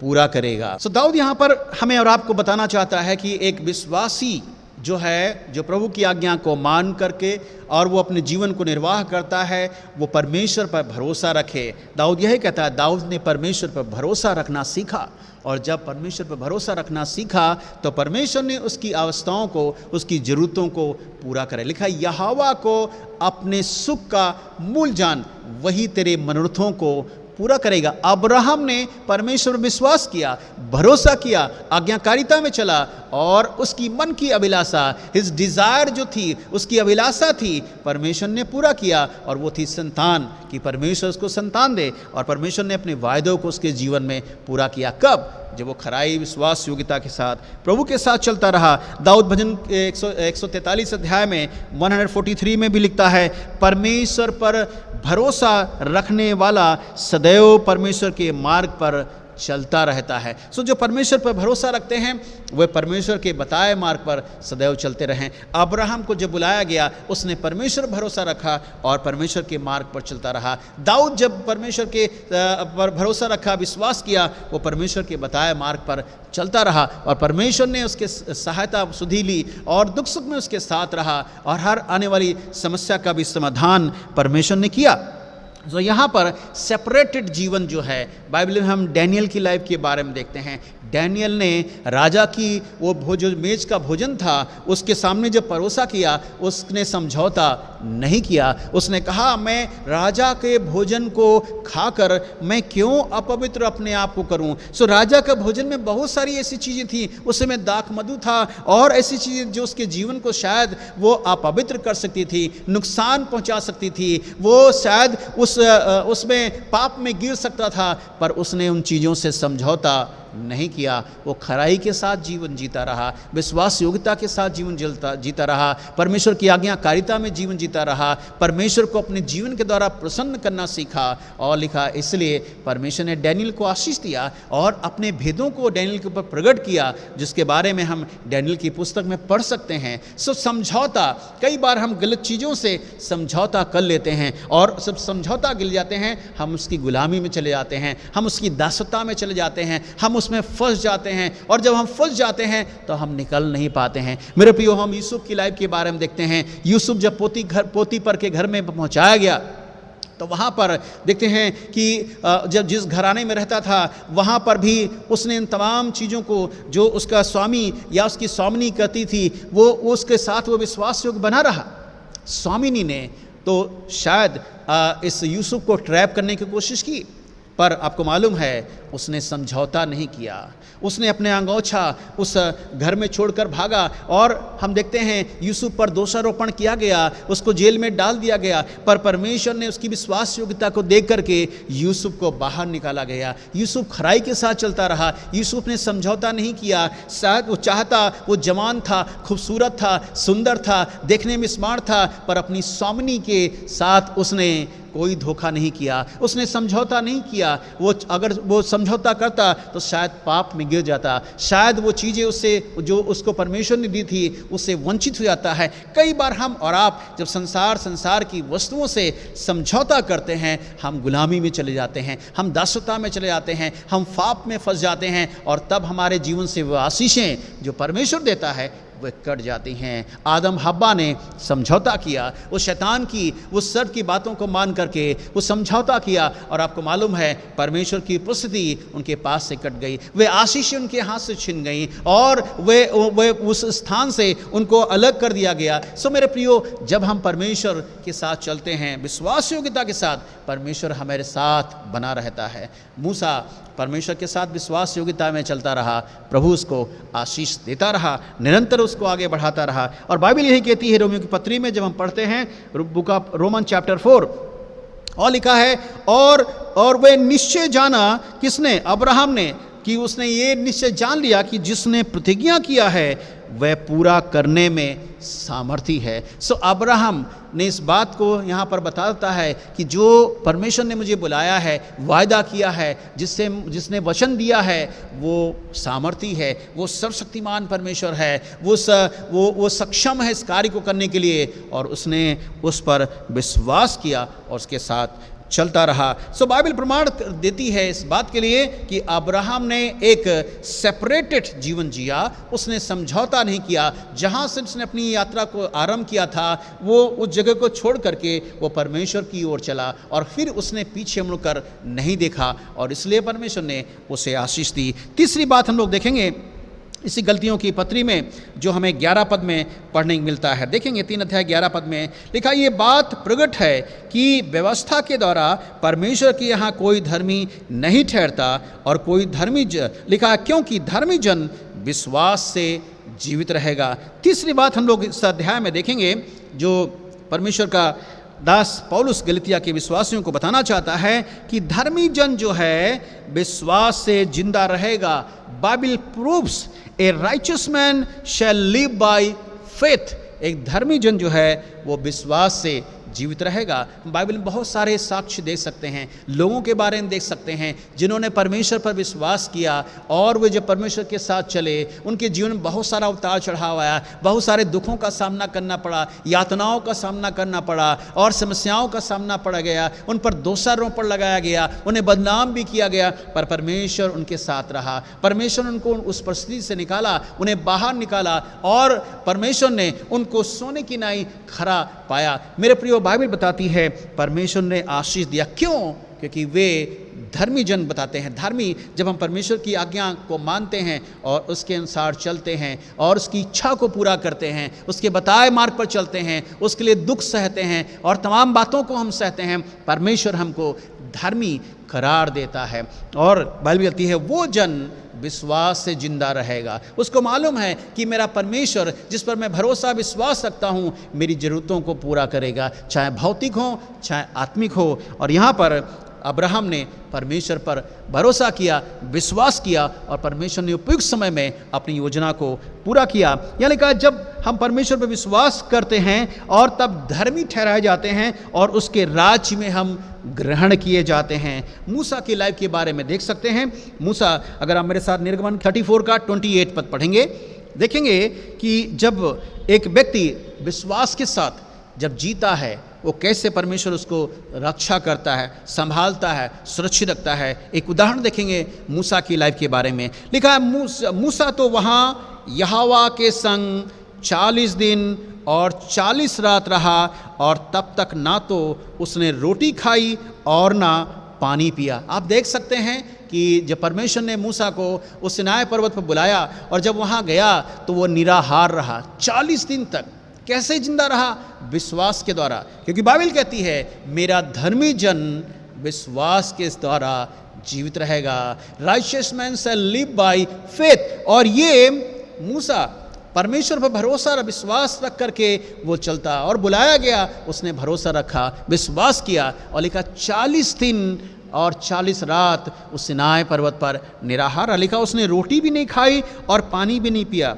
पूरा करेगा। सो दाऊद यहाँ पर हमें और आपको बताना चाहता है कि एक विश्वासी जो है, जो प्रभु की आज्ञा को मान करके और वो अपने जीवन को निर्वाह करता है, वो परमेश्वर पर भरोसा रखे। दाऊद यही कहता है, दाऊद ने परमेश्वर पर भरोसा रखना सीखा और जब परमेश्वर पर भरोसा रखना सीखा तो परमेश्वर ने उसकी आवश्यकताओं को, उसकी ज़रूरतों को पूरा करे। लिखा है, यहोवा को अपने सुख का मूल जान, वही तेरे मनोरथों को पूरा करेगा। अब्राहम ने परमेश्वर पर विश्वास किया, भरोसा किया, आज्ञाकारिता में चला और उसकी मन की अभिलाषा, हिज डिजायर जो थी, उसकी अभिलाषा थी, परमेश्वर ने पूरा किया और वो थी संतान, कि परमेश्वर उसको संतान दे। और परमेश्वर ने अपने वायदों को उसके जीवन में पूरा किया। कब? जब वो खराई विश्वास योग्यता के साथ प्रभु के साथ चलता रहा। दाऊद भजन 143 अध्याय में 143 में भी लिखता है, परमेश्वर पर भरोसा रखने वाला सदैव परमेश्वर के मार्ग पर चलता रहता है। सो जो परमेश्वर पर भरोसा रखते हैं वे परमेश्वर के बताए मार्ग पर सदैव चलते रहें। अब्राहम को जब बुलाया गया उसने परमेश्वर पर भरोसा रखा और परमेश्वर के मार्ग पर चलता रहा। दाऊद जब परमेश्वर के पर भरोसा रखा, विश्वास किया, वो परमेश्वर के बताए मार्ग पर चलता रहा और परमेश्वर ने उसके सहायता सुधी ली और दुख सुख में उसके साथ रहा और हर आने वाली समस्या का भी समाधान परमेश्वर ने किया। तो यहाँ पर सेपरेटेड जीवन जो है, बाइबल में हम डैनियल की लाइफ के बारे में देखते हैं। डैनियल ने राजा की वो जो मेज का भोजन था उसके सामने जब परोसा किया, उसने समझौता नहीं किया। उसने कहा, मैं राजा के भोजन को खाकर मैं क्यों अपवित्र अपने आप को करूं। सो राजा का भोजन में बहुत सारी ऐसी चीज़ें थी, उसमें दाख मधु था और ऐसी चीज़ें जो उसके जीवन को शायद वो अपवित्र कर सकती थी, नुकसान पहुंचा सकती थी, वो शायद उसमें पाप में गिर सकता था, पर उसने उन चीज़ों से समझौता नहीं किया। वो खराई के साथ जीवन जीता रहा, विश्वास योग्यता के साथ जीवन जीता रहा, परमेश्वर की आज्ञाकारिता में जीवन जीता रहा, परमेश्वर को अपने जीवन के द्वारा प्रसन्न करना सीखा और लिखा। इसलिए परमेश्वर ने डैनियल को आशीष दिया और अपने भेदों को डैनियल के ऊपर प्रकट किया, जिसके बारे में हम डैनियल की पुस्तक में पढ़ सकते हैं। सो समझौता, कई बार हम गलत चीज़ों से समझौता कर लेते हैं और सब समझौता गिर जाते हैं, हम उसकी गुलामी में चले जाते हैं, हम उसकी दासता में चले जाते हैं, हम उसमें फंस जाते हैं और जब हम फंस जाते हैं तो हम निकल नहीं पाते हैं। मेरे प्रियो, हम यूसुफ की लाइफ के बारे में देखते हैं। यूसुफ जब पोतीपर के घर में पहुंचाया गया तो वहाँ पर देखते हैं कि जब जिस घराने में रहता था वहाँ पर भी उसने इन तमाम चीज़ों को जो उसका स्वामी या उसकी स्वामिनी कहती थी वो उसके साथ वो विश्वास योग्य बना रहा। स्वामिनी ने तो शायद इस यूसुफ को ट्रैप करने की कोशिश की, पर आपको मालूम है उसने समझौता नहीं किया। उसने अपने अंगोछा उस घर में छोड़कर भागा और हम देखते हैं यूसुफ पर दोषारोपण किया गया, उसको जेल में डाल दिया गया, पर परमेश्वर ने उसकी विश्वास योग्यता को देख करके यूसुफ को बाहर निकाला गया। यूसुफ खराई के साथ चलता रहा, यूसुफ ने समझौता नहीं किया। शायद वो चाहता, वो जवान था, खूबसूरत था, सुंदर था, देखने में स्मार्ट था, पर अपनी स्वामिनी के साथ उसने कोई धोखा नहीं किया, उसने समझौता नहीं किया। वो अगर वो समझौता करता तो शायद पाप में गिर जाता, शायद वो चीज़ें उससे जो उसको परमेश्वर ने दी थी उससे वंचित हो जाता है। कई बार हम और आप जब संसार की वस्तुओं से समझौता करते हैं, हम गुलामी में चले जाते हैं, हम दासता में चले जाते हैं, हम पाप में फंस जाते हैं और तब हमारे जीवन से वो आशीषें जो परमेश्वर देता है वे कट जाती हैं। आदम हब्बा ने समझौता किया, वो शैतान की वो सर्प की बातों को मान करके वो समझौता किया और आपको मालूम है परमेश्वर की उपस्थिति उनके पास से कट गई, वे आशीषें उनके हाथ से छिन गई और वे उस स्थान से उनको अलग कर दिया गया। सो मेरे प्रियो, जब हम परमेश्वर के साथ चलते हैं, विश्वास योग्यता के साथ, परमेश्वर हमारे साथ बना रहता है। मूसा परमेश्वर के साथ विश्वास योग्यता में चलता रहा, प्रभु उसको आशीष देता रहा, निरंतर उसको आगे बढ़ाता रहा। और बाइबल यही कहती है रोमियो की पत्री में, जब हम पढ़ते हैं बुक ऑफ रोमन चैप्टर 4, और लिखा है और वे निश्चय जाना, किसने? अब्राहम ने, कि उसने ये निश्चय जान लिया कि जिसने प्रतिज्ञा किया है वह पूरा करने में सामर्थी है। सो अब्राहम ने इस बात को यहाँ पर बताता है कि जो परमेश्वर ने मुझे बुलाया है, वायदा किया है, जिसने वचन दिया है, वो सामर्थी है, वो सर्वशक्तिमान परमेश्वर है, वो सक्षम है इस कार्य को करने के लिए, और उसने उस पर विश्वास किया और उसके साथ चलता रहा। सो बाइबल प्रमाण देती है इस बात के लिए कि अब्राहम ने एक सेपरेटेड जीवन जिया, उसने समझौता नहीं किया। जहाँ से उसने अपनी यात्रा को आरंभ किया था वो उस जगह को छोड़ करके वो परमेश्वर की ओर चला और फिर उसने पीछे मुड़कर नहीं देखा और इसलिए परमेश्वर ने उसे आशीष दी। तीसरी बात हम लोग देखेंगे इसी गलतियों की पत्री में जो हमें 11 पद में पढ़ने को मिलता है। देखेंगे 3 अध्याय 11 पद में लिखा, ये बात प्रकट है कि व्यवस्था के द्वारा परमेश्वर के यहाँ कोई धर्मी नहीं ठहरता और कोई धर्मी लिखा है, क्योंकि धर्मी जन विश्वास से जीवित रहेगा। तीसरी बात हम लोग इस अध्याय में देखेंगे जो परमेश्वर का दास पौलुस गलतिया के विश्वासियों को बताना चाहता है कि धर्मी जन जो है विश्वास से जिंदा रहेगा। Bible proves a righteous man shall live by faith. एक धर्मी जन जो है वो विश्वास से जीवित रहेगा। बाइबल में बहुत सारे साक्ष्य दे सकते हैं, लोगों के बारे में देख सकते हैं जिन्होंने परमेश्वर पर विश्वास किया और वे जब परमेश्वर के साथ चले उनके जीवन में बहुत सारा उतार चढ़ाव आया, बहुत सारे दुखों का सामना करना पड़ा, यातनाओं का सामना करना पड़ा और समस्याओं का सामना पड़ गया, उन पर दोषारोपण लगाया गया, उन्हें बदनाम भी किया गया, पर परमेश्वर उनके साथ रहा। परमेश्वर उनको उस परिस्थिति से निकाला, उन्हें बाहर निकाला और परमेश्वर ने उनको सोने की नाई खरा पाया। मेरे प्रियो, बाइबल बताती है परमेश्वर ने आशीष दिया। क्यों? क्योंकि वे धर्मी जन बताते हैं। धर्मी, जब हम परमेश्वर की आज्ञा को मानते हैं और उसके अनुसार चलते हैं और उसकी इच्छा को पूरा करते हैं, उसके बताए मार्ग पर चलते हैं, उसके लिए दुख सहते हैं और तमाम बातों को हम सहते हैं, परमेश्वर हमको धर्मी करार देता है। और बाइबल कहती है वो जन विश्वास से जिंदा रहेगा। उसको मालूम है कि मेरा परमेश्वर जिस पर मैं भरोसा विश्वास रखता हूँ मेरी ज़रूरतों को पूरा करेगा, चाहे भौतिक हो चाहे आत्मिक हो। और यहाँ पर अब्राहम ने परमेश्वर पर भरोसा किया, विश्वास किया और परमेश्वर ने उपयुक्त समय में अपनी योजना को पूरा किया। यानी कहा जब हम परमेश्वर पर विश्वास करते हैं और तब धर्मी ठहराए जाते हैं और उसके राज्य में हम ग्रहण किए जाते हैं। मूसा की लाइफ के बारे में देख सकते हैं। मूसा, अगर आप मेरे साथ निर्गमन 34 का 28 पद पढ़ेंगे, देखेंगे कि जब एक व्यक्ति विश्वास के साथ जब जीता है वो कैसे परमेश्वर उसको रक्षा करता है, संभालता है, सुरक्षित रखता है। एक उदाहरण देखेंगे मूसा की लाइफ के बारे में। लिखा है मूसा तो वहाँ यहोवा के संग 40 दिन और 40 रात रहा और तब तक ना तो उसने रोटी खाई और ना पानी पिया। आप देख सकते हैं कि जब परमेश्वर ने मूसा को उस सिनाई पर्वत पर बुलाया और जब वहाँ गया तो वो निराहार रहा 40 दिन तक। कैसे जिंदा रहा? विश्वास के द्वारा, क्योंकि बाइबल कहती है मेरा धर्मी जन विश्वास के द्वारा जीवित रहेगा। Righteous man shall live by faith. और ये मूसा परमेश्वर पर भरोसा और विश्वास रख करके वो चलता और बुलाया गया, उसने भरोसा रखा, विश्वास किया और लिखा 40 दिन और 40 रात उस सिनाई पर्वत पर निराहार। लिखा उसने रोटी भी नहीं खाई और पानी भी नहीं पिया।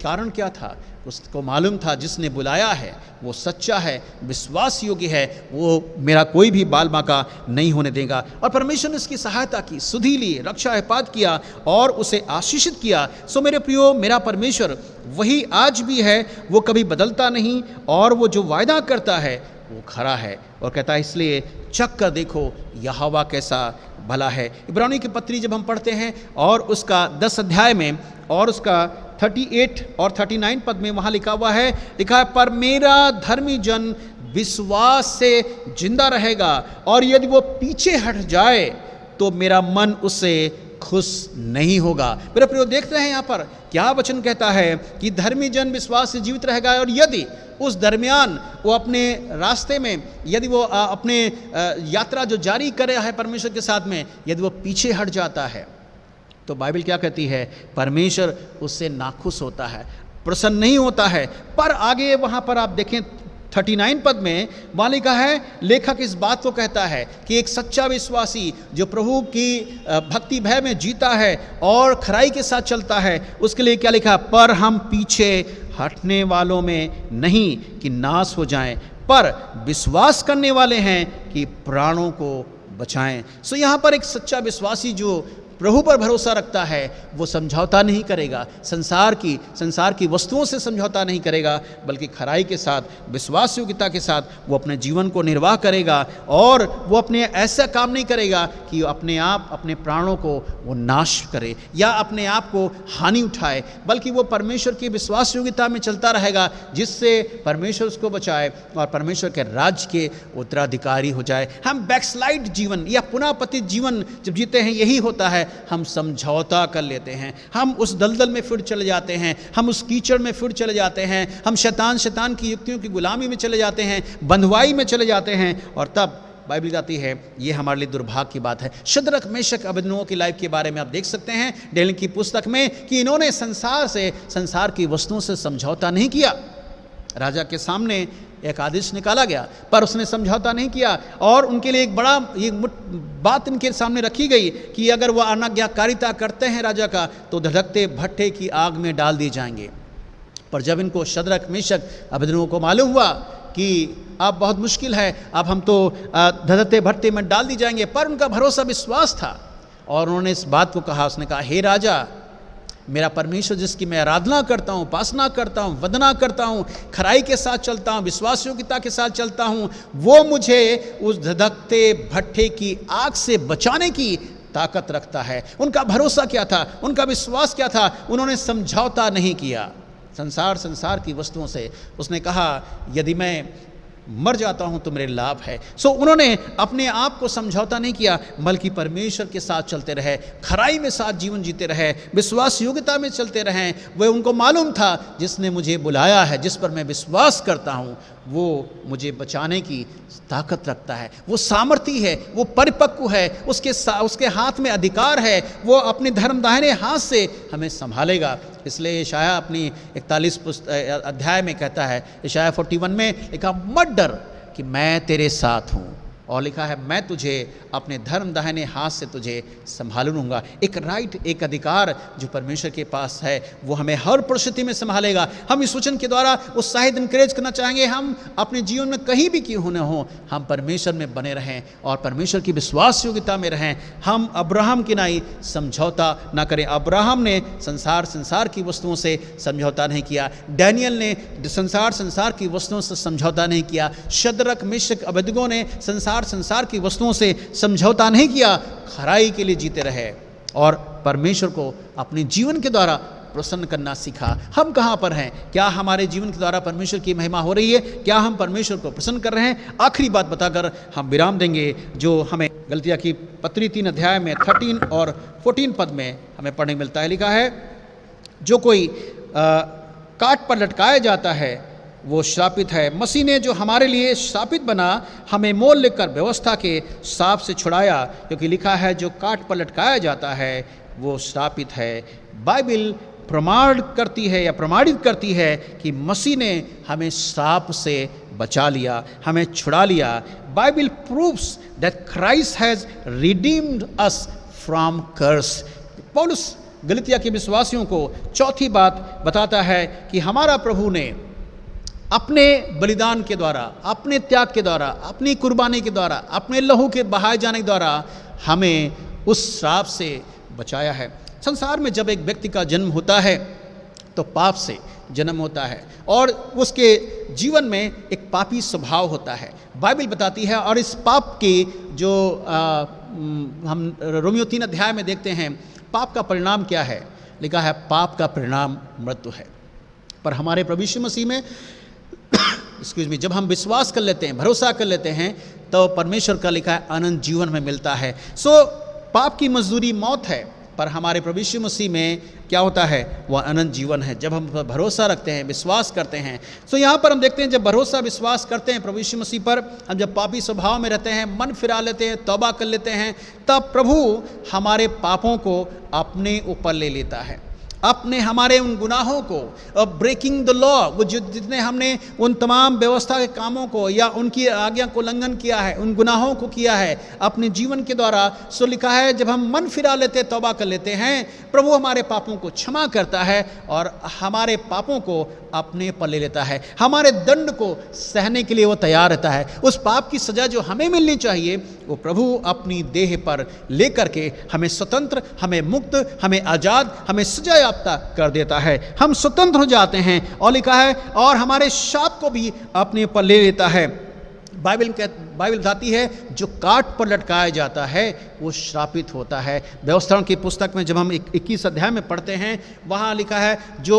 कारण क्या था? उसको मालूम था जिसने बुलाया है वो सच्चा है, विश्वास योग्य है, वो मेरा कोई भी बाल बांका नहीं होने देगा। और परमेश्वर ने उसकी सहायता की, सुधि ली, रक्षा हिफाजत किया और उसे आशीषित किया। सो मेरे प्रियो, मेरा परमेश्वर वही आज भी है, वो कभी बदलता नहीं और वो जो वायदा करता है वो खरा है और कहता है इसलिए चख कर देखो यहोवा कैसा भला है। इब्रानी की पत्री जब हम पढ़ते हैं और उसका 10 अध्याय में और उसका 38 और 39 पद में वहाँ लिखा हुआ है, लिखा है पर मेरा धर्मी जन विश्वास से जिंदा रहेगा और यदि वो पीछे हट जाए तो मेरा मन उससे खुश नहीं होगा। मेरे प्रियो, देखते हैं यहाँ पर क्या वचन कहता है कि धर्मी जन विश्वास से जीवित रहेगा और यदि उस दरमियान वो अपने रास्ते में, यदि वो अपने यात्रा जो जारी करे है परमेश्वर के साथ में, यदि वो पीछे हट जाता है तो बाइबल क्या कहती है? परमेश्वर उससे नाखुश होता है, प्रसन्न नहीं होता है। पर आगे वहाँ पर आप देखें 39 पद में वहाँ लिखा है, लेखक इस बात को कहता है कि एक सच्चा विश्वासी जो प्रभु की भक्ति भय में जीता है और खराई के साथ चलता है, उसके लिए क्या लिखा? पर हम पीछे हटने वालों में नहीं कि नाश हो जाएं, पर विश्वास करने वाले हैं कि प्राणों को बचाएं। सो यहाँ पर एक सच्चा विश्वासी जो प्रभु पर भरोसा रखता है वो समझौता नहीं करेगा, संसार की वस्तुओं से समझौता नहीं करेगा, बल्कि खराई के साथ, विश्वास योग्यता के साथ वो अपने जीवन को निर्वाह करेगा और वो अपने ऐसा काम नहीं करेगा कि अपने आप अपने प्राणों को वो नाश करे या अपने आप को हानि उठाए, बल्कि वो परमेश्वर की विश्वास योग्यता में चलता रहेगा जिससे परमेश्वर उसको बचाए और परमेश्वर के राज्य के उत्तराधिकारी हो जाए। हम बैकस्लाइड जीवन या पुनः पतित जीवन जब जीते हैं, यही होता है हम समझौता कर लेते हैं, हम उस दलदल में फिर चले जाते हैं, हम उस कीचड़ में फिर चले जाते हैं, हम शैतान की युक्तियों की गुलामी में चले जाते हैं, बंधुआई में चले जाते हैं। और तब बाइबल कहती है ये हमारे लिए दुर्भाग्य की बात है। शद्रक मेशक अबेदनगो की लाइफ के बारे में आप देख सकते हैं डेनियल की पुस्तक में कि इन्होंने संसार की वस्तुओं से समझौता नहीं किया। राजा के सामने एक आदेश निकाला गया पर उसने समझौता नहीं किया, और उनके लिए एक बात इनके सामने रखी गई कि अगर वह अनाज्ञाकारिता करते हैं राजा का तो धधकते भट्ठे की आग में डाल दिए जाएंगे। पर जब इनको शद्रक मेशक अबेदनगो को मालूम हुआ कि अब बहुत मुश्किल है, अब हम तो धधकते भट्ठे में डाल दी जाएंगे, पर उनका भरोसा विश्वास था और उन्होंने इस बात को कहा, उसने कहा हे राजा, मेरा परमेश्वर जिसकी मैं आराधना करता हूँ, उपासना करता हूँ, वंदना करता हूँ, खराई के साथ चलता हूँ, विश्वास योग्यता के साथ चलता हूँ, वो मुझे उस धधकते भट्ठे की आग से बचाने की ताकत रखता है। उनका भरोसा क्या था, उनका विश्वास क्या था? उन्होंने समझौता नहीं किया संसार की वस्तुओं से। उसने कहा यदि मैं मर जाता हूं तो मेरे लाभ है। सो उन्होंने अपने आप को समझौता नहीं किया, बल्कि परमेश्वर के साथ चलते रहे, खराई में साथ जीवन जीते रहे, विश्वास योग्यता में चलते रहे। वह उनको मालूम था जिसने मुझे बुलाया है, जिस पर मैं विश्वास करता हूं, वो मुझे बचाने की ताकत रखता है, वो सामर्थी है, वो परिपक्व है, उसके हाथ में अधिकार है, वो अपने धर्म दाहिने हाथ से हमें संभालेगा। इसलिए यशायाह अपनी 41 अध्याय में कहता है, यशायाह 41 में लिखा मत डर कि मैं तेरे साथ हूँ, और लिखा है मैं तुझे अपने धर्म दाहिने हाथ से तुझे संभाल लूँगा। एक राइट, एक अधिकार जो परमेश्वर के पास है, वो हमें हर परिस्थिति में संभालेगा। हम इस वचन के द्वारा उत्साहित इंकरेज करना चाहेंगे, हम अपने जीवन में कहीं भी क्यों न हो, हम परमेश्वर में बने रहें और परमेश्वर की विश्वास योग्यता में रहें। हम अब्राहम की नाई समझौता ना करें। अब्राहम ने संसार की वस्तुओं से समझौता नहीं किया, डैनियल ने संसार की वस्तुओं से समझौता नहीं किया, शद्रक मेशक अबेदनगो ने संसार की वस्तुओं से समझौता नहीं किया, खराई के लिए जीते रहे और परमेश्वर को अपने जीवन के द्वारा प्रसन्न करना सीखा। हम कहाँ पर हैं? क्या हमारे जीवन के द्वारा परमेश्वर की महिमा हो रही है? क्या हम परमेश्वर को प्रसन्न कर रहे हैं? आखिरी बात बताकर हम विराम देंगे, जो हमें गलतिया की पत्री 3 अध्याय में 13 और 14 पद में हमें पढ़ने मिलता है। लिखा है जो कोई काट पर लटकाया जाता है वो श्रापित है। मसीह ने जो हमारे लिए श्रापित बना, हमें मोल लेकर व्यवस्था के शाप से छुड़ाया, क्योंकि लिखा है जो काट पर लटकाया जाता है वो श्रापित है। बाइबल प्रमाणित करती है कि मसीह ने हमें श्राप से बचा लिया, हमें छुड़ा लिया। Bible proves that Christ has redeemed us from curse. पौलुस गलतिया के विश्वासियों को चौथी बात बताता है कि हमारा प्रभु ने अपने बलिदान के द्वारा, अपने त्याग के द्वारा, अपनी कुर्बानी के द्वारा, अपने लहू के बहाए जाने के द्वारा हमें उस श्राप से बचाया है। संसार में जब एक व्यक्ति का जन्म होता है तो पाप से जन्म होता है और उसके जीवन में एक पापी स्वभाव होता है। बाइबल बताती है, और इस पाप की जो हम रोमियो 3 अध्याय में देखते हैं, पाप का परिणाम क्या है? लिखा है पाप का परिणाम मृत्यु है। पर हमारे प्रभु यीशु मसीह में जब हम विश्वास कर लेते हैं, भरोसा कर लेते हैं, तो परमेश्वर का लिखा है अनंत जीवन में मिलता है। सो पाप की मजदूरी मौत है, पर हमारे प्रभु यीशु मसीह में क्या होता है? वह अनंत जीवन है जब हम भरोसा रखते हैं, विश्वास करते हैं। सो यहाँ पर हम देखते हैं जब भरोसा विश्वास करते हैं प्रभु यीशु मसीह पर, हम जब पापी स्वभाव में रहते हैं, मन फिरा लेते हैं, तौबा कर लेते हैं, तब प्रभु हमारे पापों को अपने ऊपर ले लेता है, अपने हमारे उन गुनाहों को, ब्रेकिंग द लॉ, वो जितने हमने उन तमाम व्यवस्था के कामों को या उनकी आज्ञा को उल्लंघन किया है, उन गुनाहों को किया है अपने जीवन के द्वारा। सो लिखा है जब हम मन फिरा लेते, तौबा कर लेते हैं, प्रभु हमारे पापों को क्षमा करता है और हमारे पापों को अपने पर ले लेता है। हमारे दंड को सहने के लिए वो तैयार रहता है। उस पाप की सजा जो हमें मिलनी चाहिए वो प्रभु अपनी देह पर लेकर के हमें स्वतंत्र, हमें मुक्त, हमें आज़ाद, हमें सजा याफ्ता कर देता है। हम स्वतंत्र हो जाते हैं, और लिखा है और हमारे शाप को भी अपने पर ले लेता है। बाइबल बाइबल बताती है जो काट पर लटकाया जाता है वो श्रापित होता है। व्यवस्थापन की पुस्तक में जब हम 21 अध्याय में पढ़ते हैं, वहाँ लिखा है जो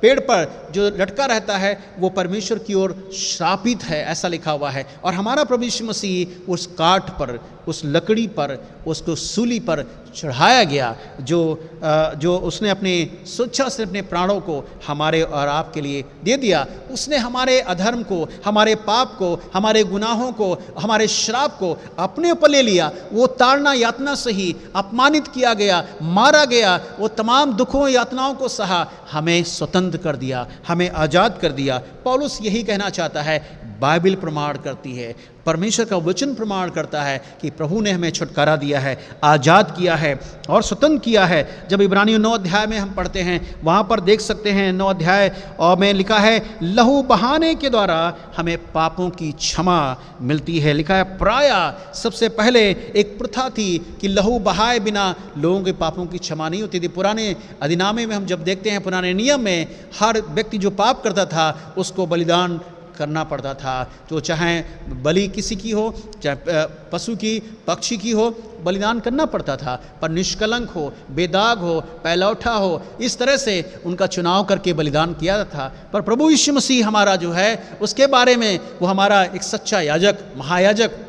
पेड़ पर जो लटका रहता है वो परमेश्वर की ओर श्रापित है, ऐसा लिखा हुआ है। और हमारा प्रभु यीशु मसीह उस काठ पर, उस लकड़ी पर, उसको सूली पर चढ़ाया गया, जो उसने अपने स्वेच्छा से अपने प्राणों को हमारे और आपके लिए दे दिया। उसने हमारे अधर्म को, हमारे पाप को, हमारे गुनाहों को, हमारे श्राप को अपने ऊपर ले लिया। वो ताड़ना यातना सही, अपमानित किया गया, मारा गया, वो तमाम दुखों यातनाओं को सहा, हमें स्वतंत्र कर दिया, हमें आज़ाद कर दिया। पौलुस यही कहना चाहता है, बाइबल प्रमाण करती है, परमेश्वर का वचन प्रमाण करता है कि प्रभु ने हमें छुटकारा दिया है, आज़ाद किया है और स्वतंत्र किया है। जब इब्रानियों 9 अध्याय में हम पढ़ते हैं, वहाँ पर देख सकते हैं 9 अध्याय और में लिखा है लहू बहाने के द्वारा हमें पापों की क्षमा मिलती है। लिखा है प्राय सबसे पहले एक प्रथा थी कि लहू बहाए बिना लोगों के पापों की क्षमा नहीं होती थी। पुराने अधिनामे में हम जब देखते हैं, पुराने नियम में हर व्यक्ति जो पाप करता था उसको बलिदान करना पड़ता था। तो चाहे बलि किसी की हो, चाहे पशु की, पक्षी की हो, बलिदान करना पड़ता था। पर निष्कलंक हो, बेदाग हो, पहलौठा हो, इस तरह से उनका चुनाव करके बलिदान किया जाता था। पर प्रभु यीशु मसीह हमारा जो है उसके बारे में वो हमारा एक सच्चा याजक, महायाजक,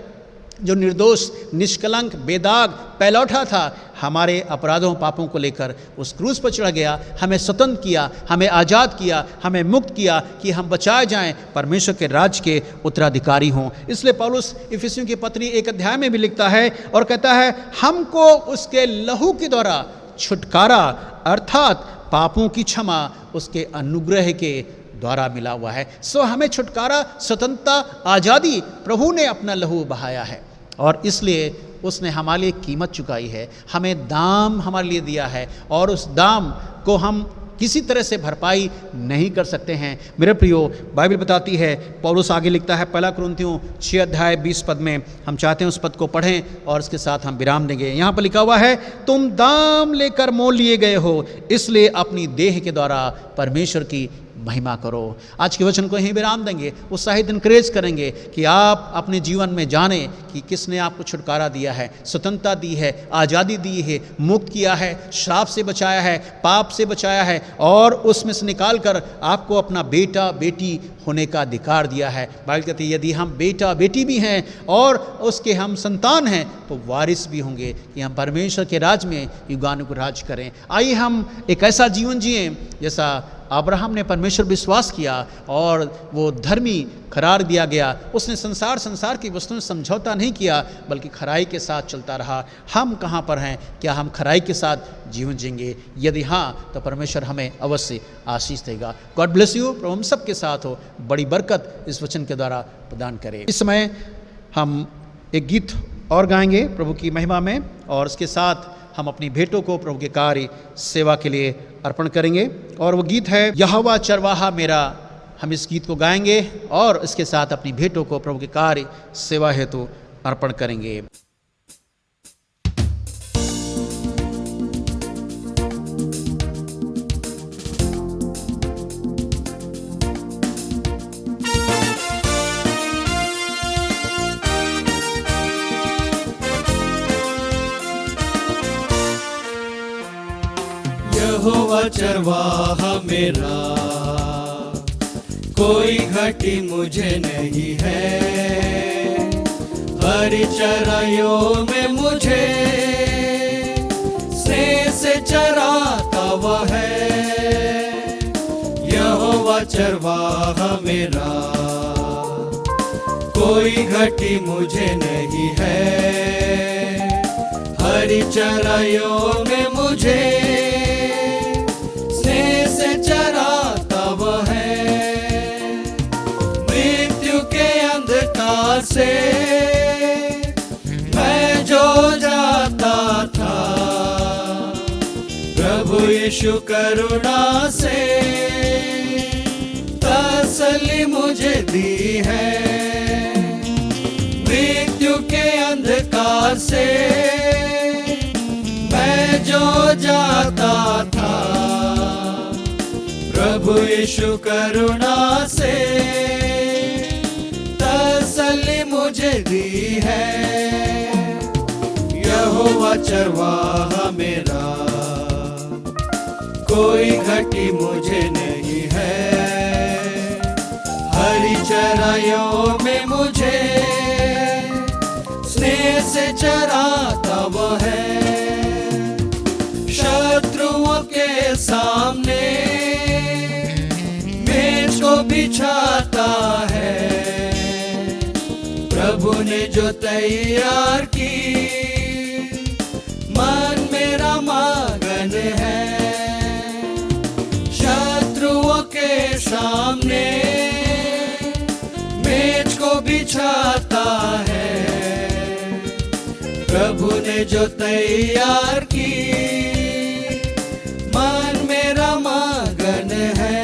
जो निर्दोष, निष्कलंक, बेदाग, पहलौठा था, हमारे अपराधों पापों को लेकर उस क्रूस पर चढ़ गया, हमें स्वतंत्र किया, हमें आज़ाद किया, हमें मुक्त किया कि हम बचाए जाएं, परमेश्वर के राज्य के उत्तराधिकारी हों। इसलिए पौलुस इफिसियों की पत्री 1 अध्याय में भी लिखता है और कहता है हमको उसके लहू के द्वारा छुटकारा अर्थात पापों की क्षमा उसके अनुग्रह के द्वारा मिला हुआ है। सो हमें छुटकारा, स्वतंत्रता, आज़ादी प्रभु ने अपना लहू बहाया है और इसलिए उसने हमारे लिए कीमत चुकाई है, हमें दाम हमारे लिए दिया है और उस दाम को हम किसी तरह से भरपाई नहीं कर सकते हैं। मेरे प्रियो, बाइबल बताती है, पौलुस आगे लिखता है 1 कुरिन्थियों 6 अध्याय 20 पद में, हम चाहते हैं उस पद को पढ़ें और इसके साथ हम विराम देंगे। यहाँ पर लिखा हुआ है तुम दाम लेकर मोल लिए गए हो, इसलिए अपनी देह के द्वारा परमेश्वर की महिमा करो। आज के वचन को यहीं विराम देंगे, उत्साहित इनकरेज करेंगे कि आप अपने जीवन में जाने कि किसने आपको छुटकारा दिया है, स्वतंत्रता दी है, आज़ादी दी है, मुक्त किया है, श्राप से बचाया है, पाप से बचाया है और उसमें से निकाल कर आपको अपना बेटा बेटी होने का अधिकार दिया है। बाइबल कहती है यदि हम बेटा बेटी भी हैं और उसके हम संतान हैं तो वारिस भी होंगे कि हम परमेश्वर के राज में युगानुग राज करें। आइए हम एक ऐसा जीवन जिएं जैसा अब्राहम ने परमेश्वर विश्वास किया और वो धर्मी करार दिया गया। उसने संसार की वस्तुओं से समझौता नहीं किया बल्कि खराई के साथ चलता रहा। हम कहाँ पर हैं? क्या हम खराई के साथ जीवन जिएंगे? यदि हाँ तो परमेश्वर हमें अवश्य आशीष देगा। God bless you. प्रभु हम सब के साथ हो, बड़ी बरकत इस वचन के द्वारा प्रदान करे। इस समय हम एक गीत और गाएंगे प्रभु की महिमा में और उसके साथ हम अपनी भेंटों को प्रभु के कार्य सेवा के लिए अर्पण करेंगे और वो गीत है यहोवा चरवाहा मेरा। हम इस गीत को गाएंगे और इसके साथ अपनी भेंटों को प्रभु के कार्य सेवा हेतु अर्पण करेंगे। यहोवा चरवाहा मेरा, कोई घटी मुझे नहीं है। हरी चराइयों में मुझे स्नेह से चराता वह है। यहोवा चरवाहा मेरा, कोई घटी मुझे नहीं है। हरी चराइयों में मुझे चराता वह है। मृत्यु के अंधकार से मैं जो जाता था, प्रभु यीशु करुणा से तसल्ली मुझे दी है। मृत्यु के अंधकार से मैं जो जाता था, प्रभु यीशु करुणा से तसल्ली तसल्ली मुझे दी है। यहोवा चरवाहा मेरा, कोई घटी मुझे नहीं है। हरी चराइयों में मुझे स्नेह से चराता वो है। शत्रुओं के सामने मेज को बिछाता है। प्रभु ने जो तैयार की, मन मेरा मगन है। शत्रुओं के सामने मेज को बिछाता है। प्रभु ने जो तैयार की, मन मेरा मगन है।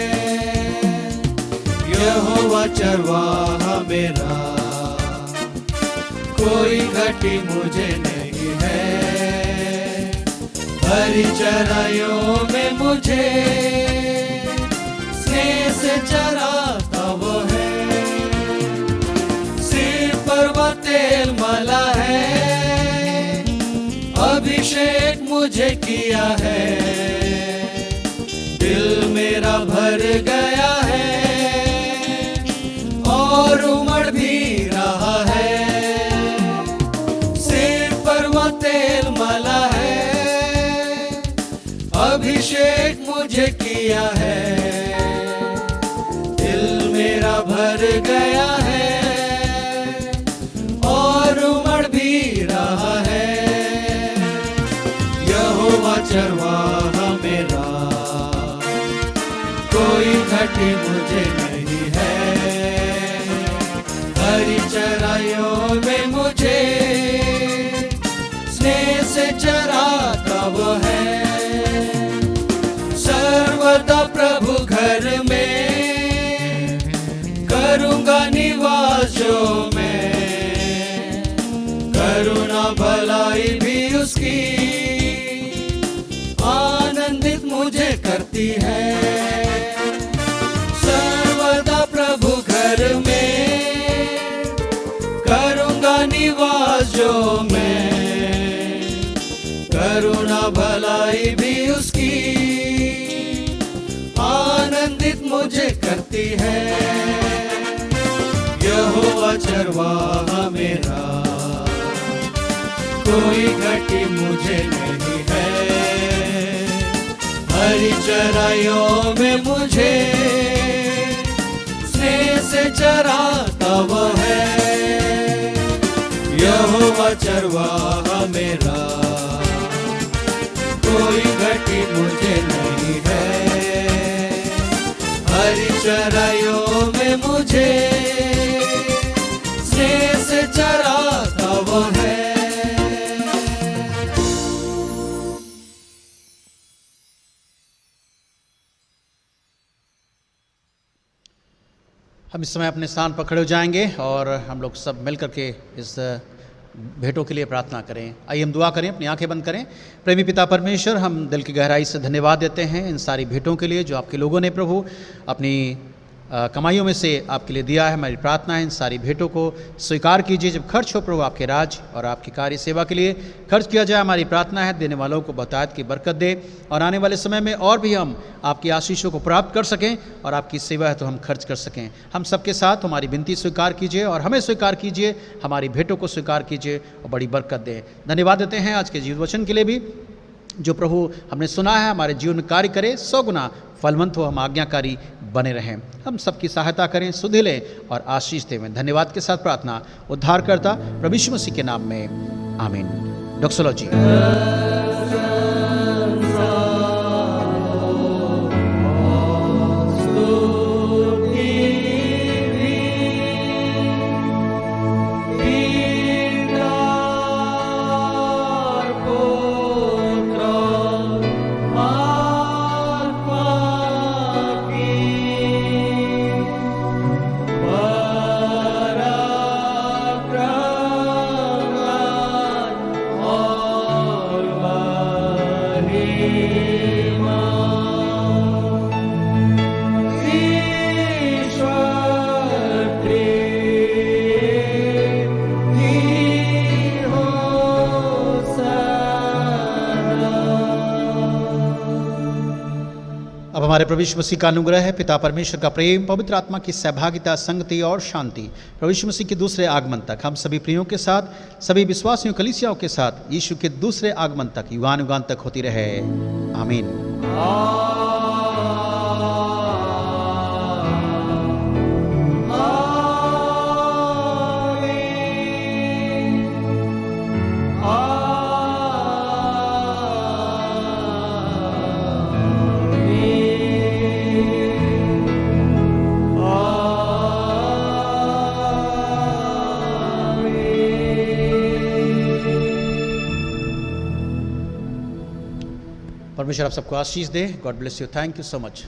यहोवा चरवाहा मेरा, कोई घटी मुझे नहीं है। हरी चराइयों में मुझे स्नेह से चराता वो है। सिर पर वो तेल मला है, अभिषेक मुझे किया है। दिल मेरा भर गया है और उमड़ भी रहा है। सिर पर वो तेल मला है, अभिषेक मुझे किया है। दिल मेरा भर गया है और उमड़ भी रहा है। यहोवा चरवाहा मेरा, कोई घटी मुझे नहीं है। हरी चराइयों में मुझे स्नेह से चराता वो है। सर्वदा प्रभु घर में करूँगा निवास जो मैं। करुणा भलाई भी उसकी आनंदित मुझे करती है। सर्वदा प्रभु घर में करूँगा निवास जो मैं। करुणा भलाई भी उसकी आनंदित मुझे करती है। यहोवा चरवाहा मेरा, कोई घटी मुझे नहीं है। हरी चराइयों में मुझे स्नेह से चराता वो है। यहोवा चरवाहा मेरा, कोई घटी मुझे नहीं है। हरी चराइयों में मुझे स्नेह से चराता वो है। हम इस समय अपने स्थान पर खड़े हो जाएंगे और हम लोग सब मिलकर के इस भेंटों के लिए प्रार्थना करें। आइए हम दुआ करें, अपनी आंखें बंद करें। प्रेमी पिता परमेश्वर, हम दिल की गहराई से धन्यवाद देते हैं इन सारी भेंटों के लिए जो आपके लोगों ने प्रभु अपनी कमाइयों में से आपके लिए दिया है। हमारी प्रार्थना है इन सारी भेंटों को स्वीकार कीजिए। जब खर्च हो प्रभु आपके राज और आपकी कार्य सेवा के लिए खर्च किया जाए। हमारी प्रार्थना है देने वालों को बहुतायत की बरकत दे और आने वाले समय में और भी हम आपकी आशीषों को प्राप्त कर सकें और आपकी सेवा है तो हम खर्च कर सकें। हम सबके साथ हमारी विनती स्वीकार कीजिए और हमें स्वीकार कीजिए, हमारी भेंटों को स्वीकार कीजिए और बड़ी बरकत दें। धन्यवाद देते हैं आज के जीव वचन के लिए भी जो प्रभु हमने सुना है, हमारे जीवन में कार्य करे, 100 गुना फलवंत हो, हम आज्ञाकारी बने रहें। हम सबकी सहायता करें, सुधि लें और आशीष दें। धन्यवाद के साथ प्रार्थना उद्धारकर्ता प्रभु यीशु मसीह के नाम में, आमीन। डॉक्सोलॉजी। हमारे प्रभु यीशु मसीह का अनुग्रह है, पिता परमेश्वर का प्रेम, पवित्र आत्मा की सहभागिता, संगति और शांति प्रभु यीशु मसीह के दूसरे आगमन तक हम सभी प्रियों के साथ, सभी विश्वासियों कलीसियाओं के साथ यीशु के दूसरे आगमन तक युगानुगान तक होती रहे। आमीन। परमेश्वर आप सबको आशीष दे। God bless you. Thank you so much.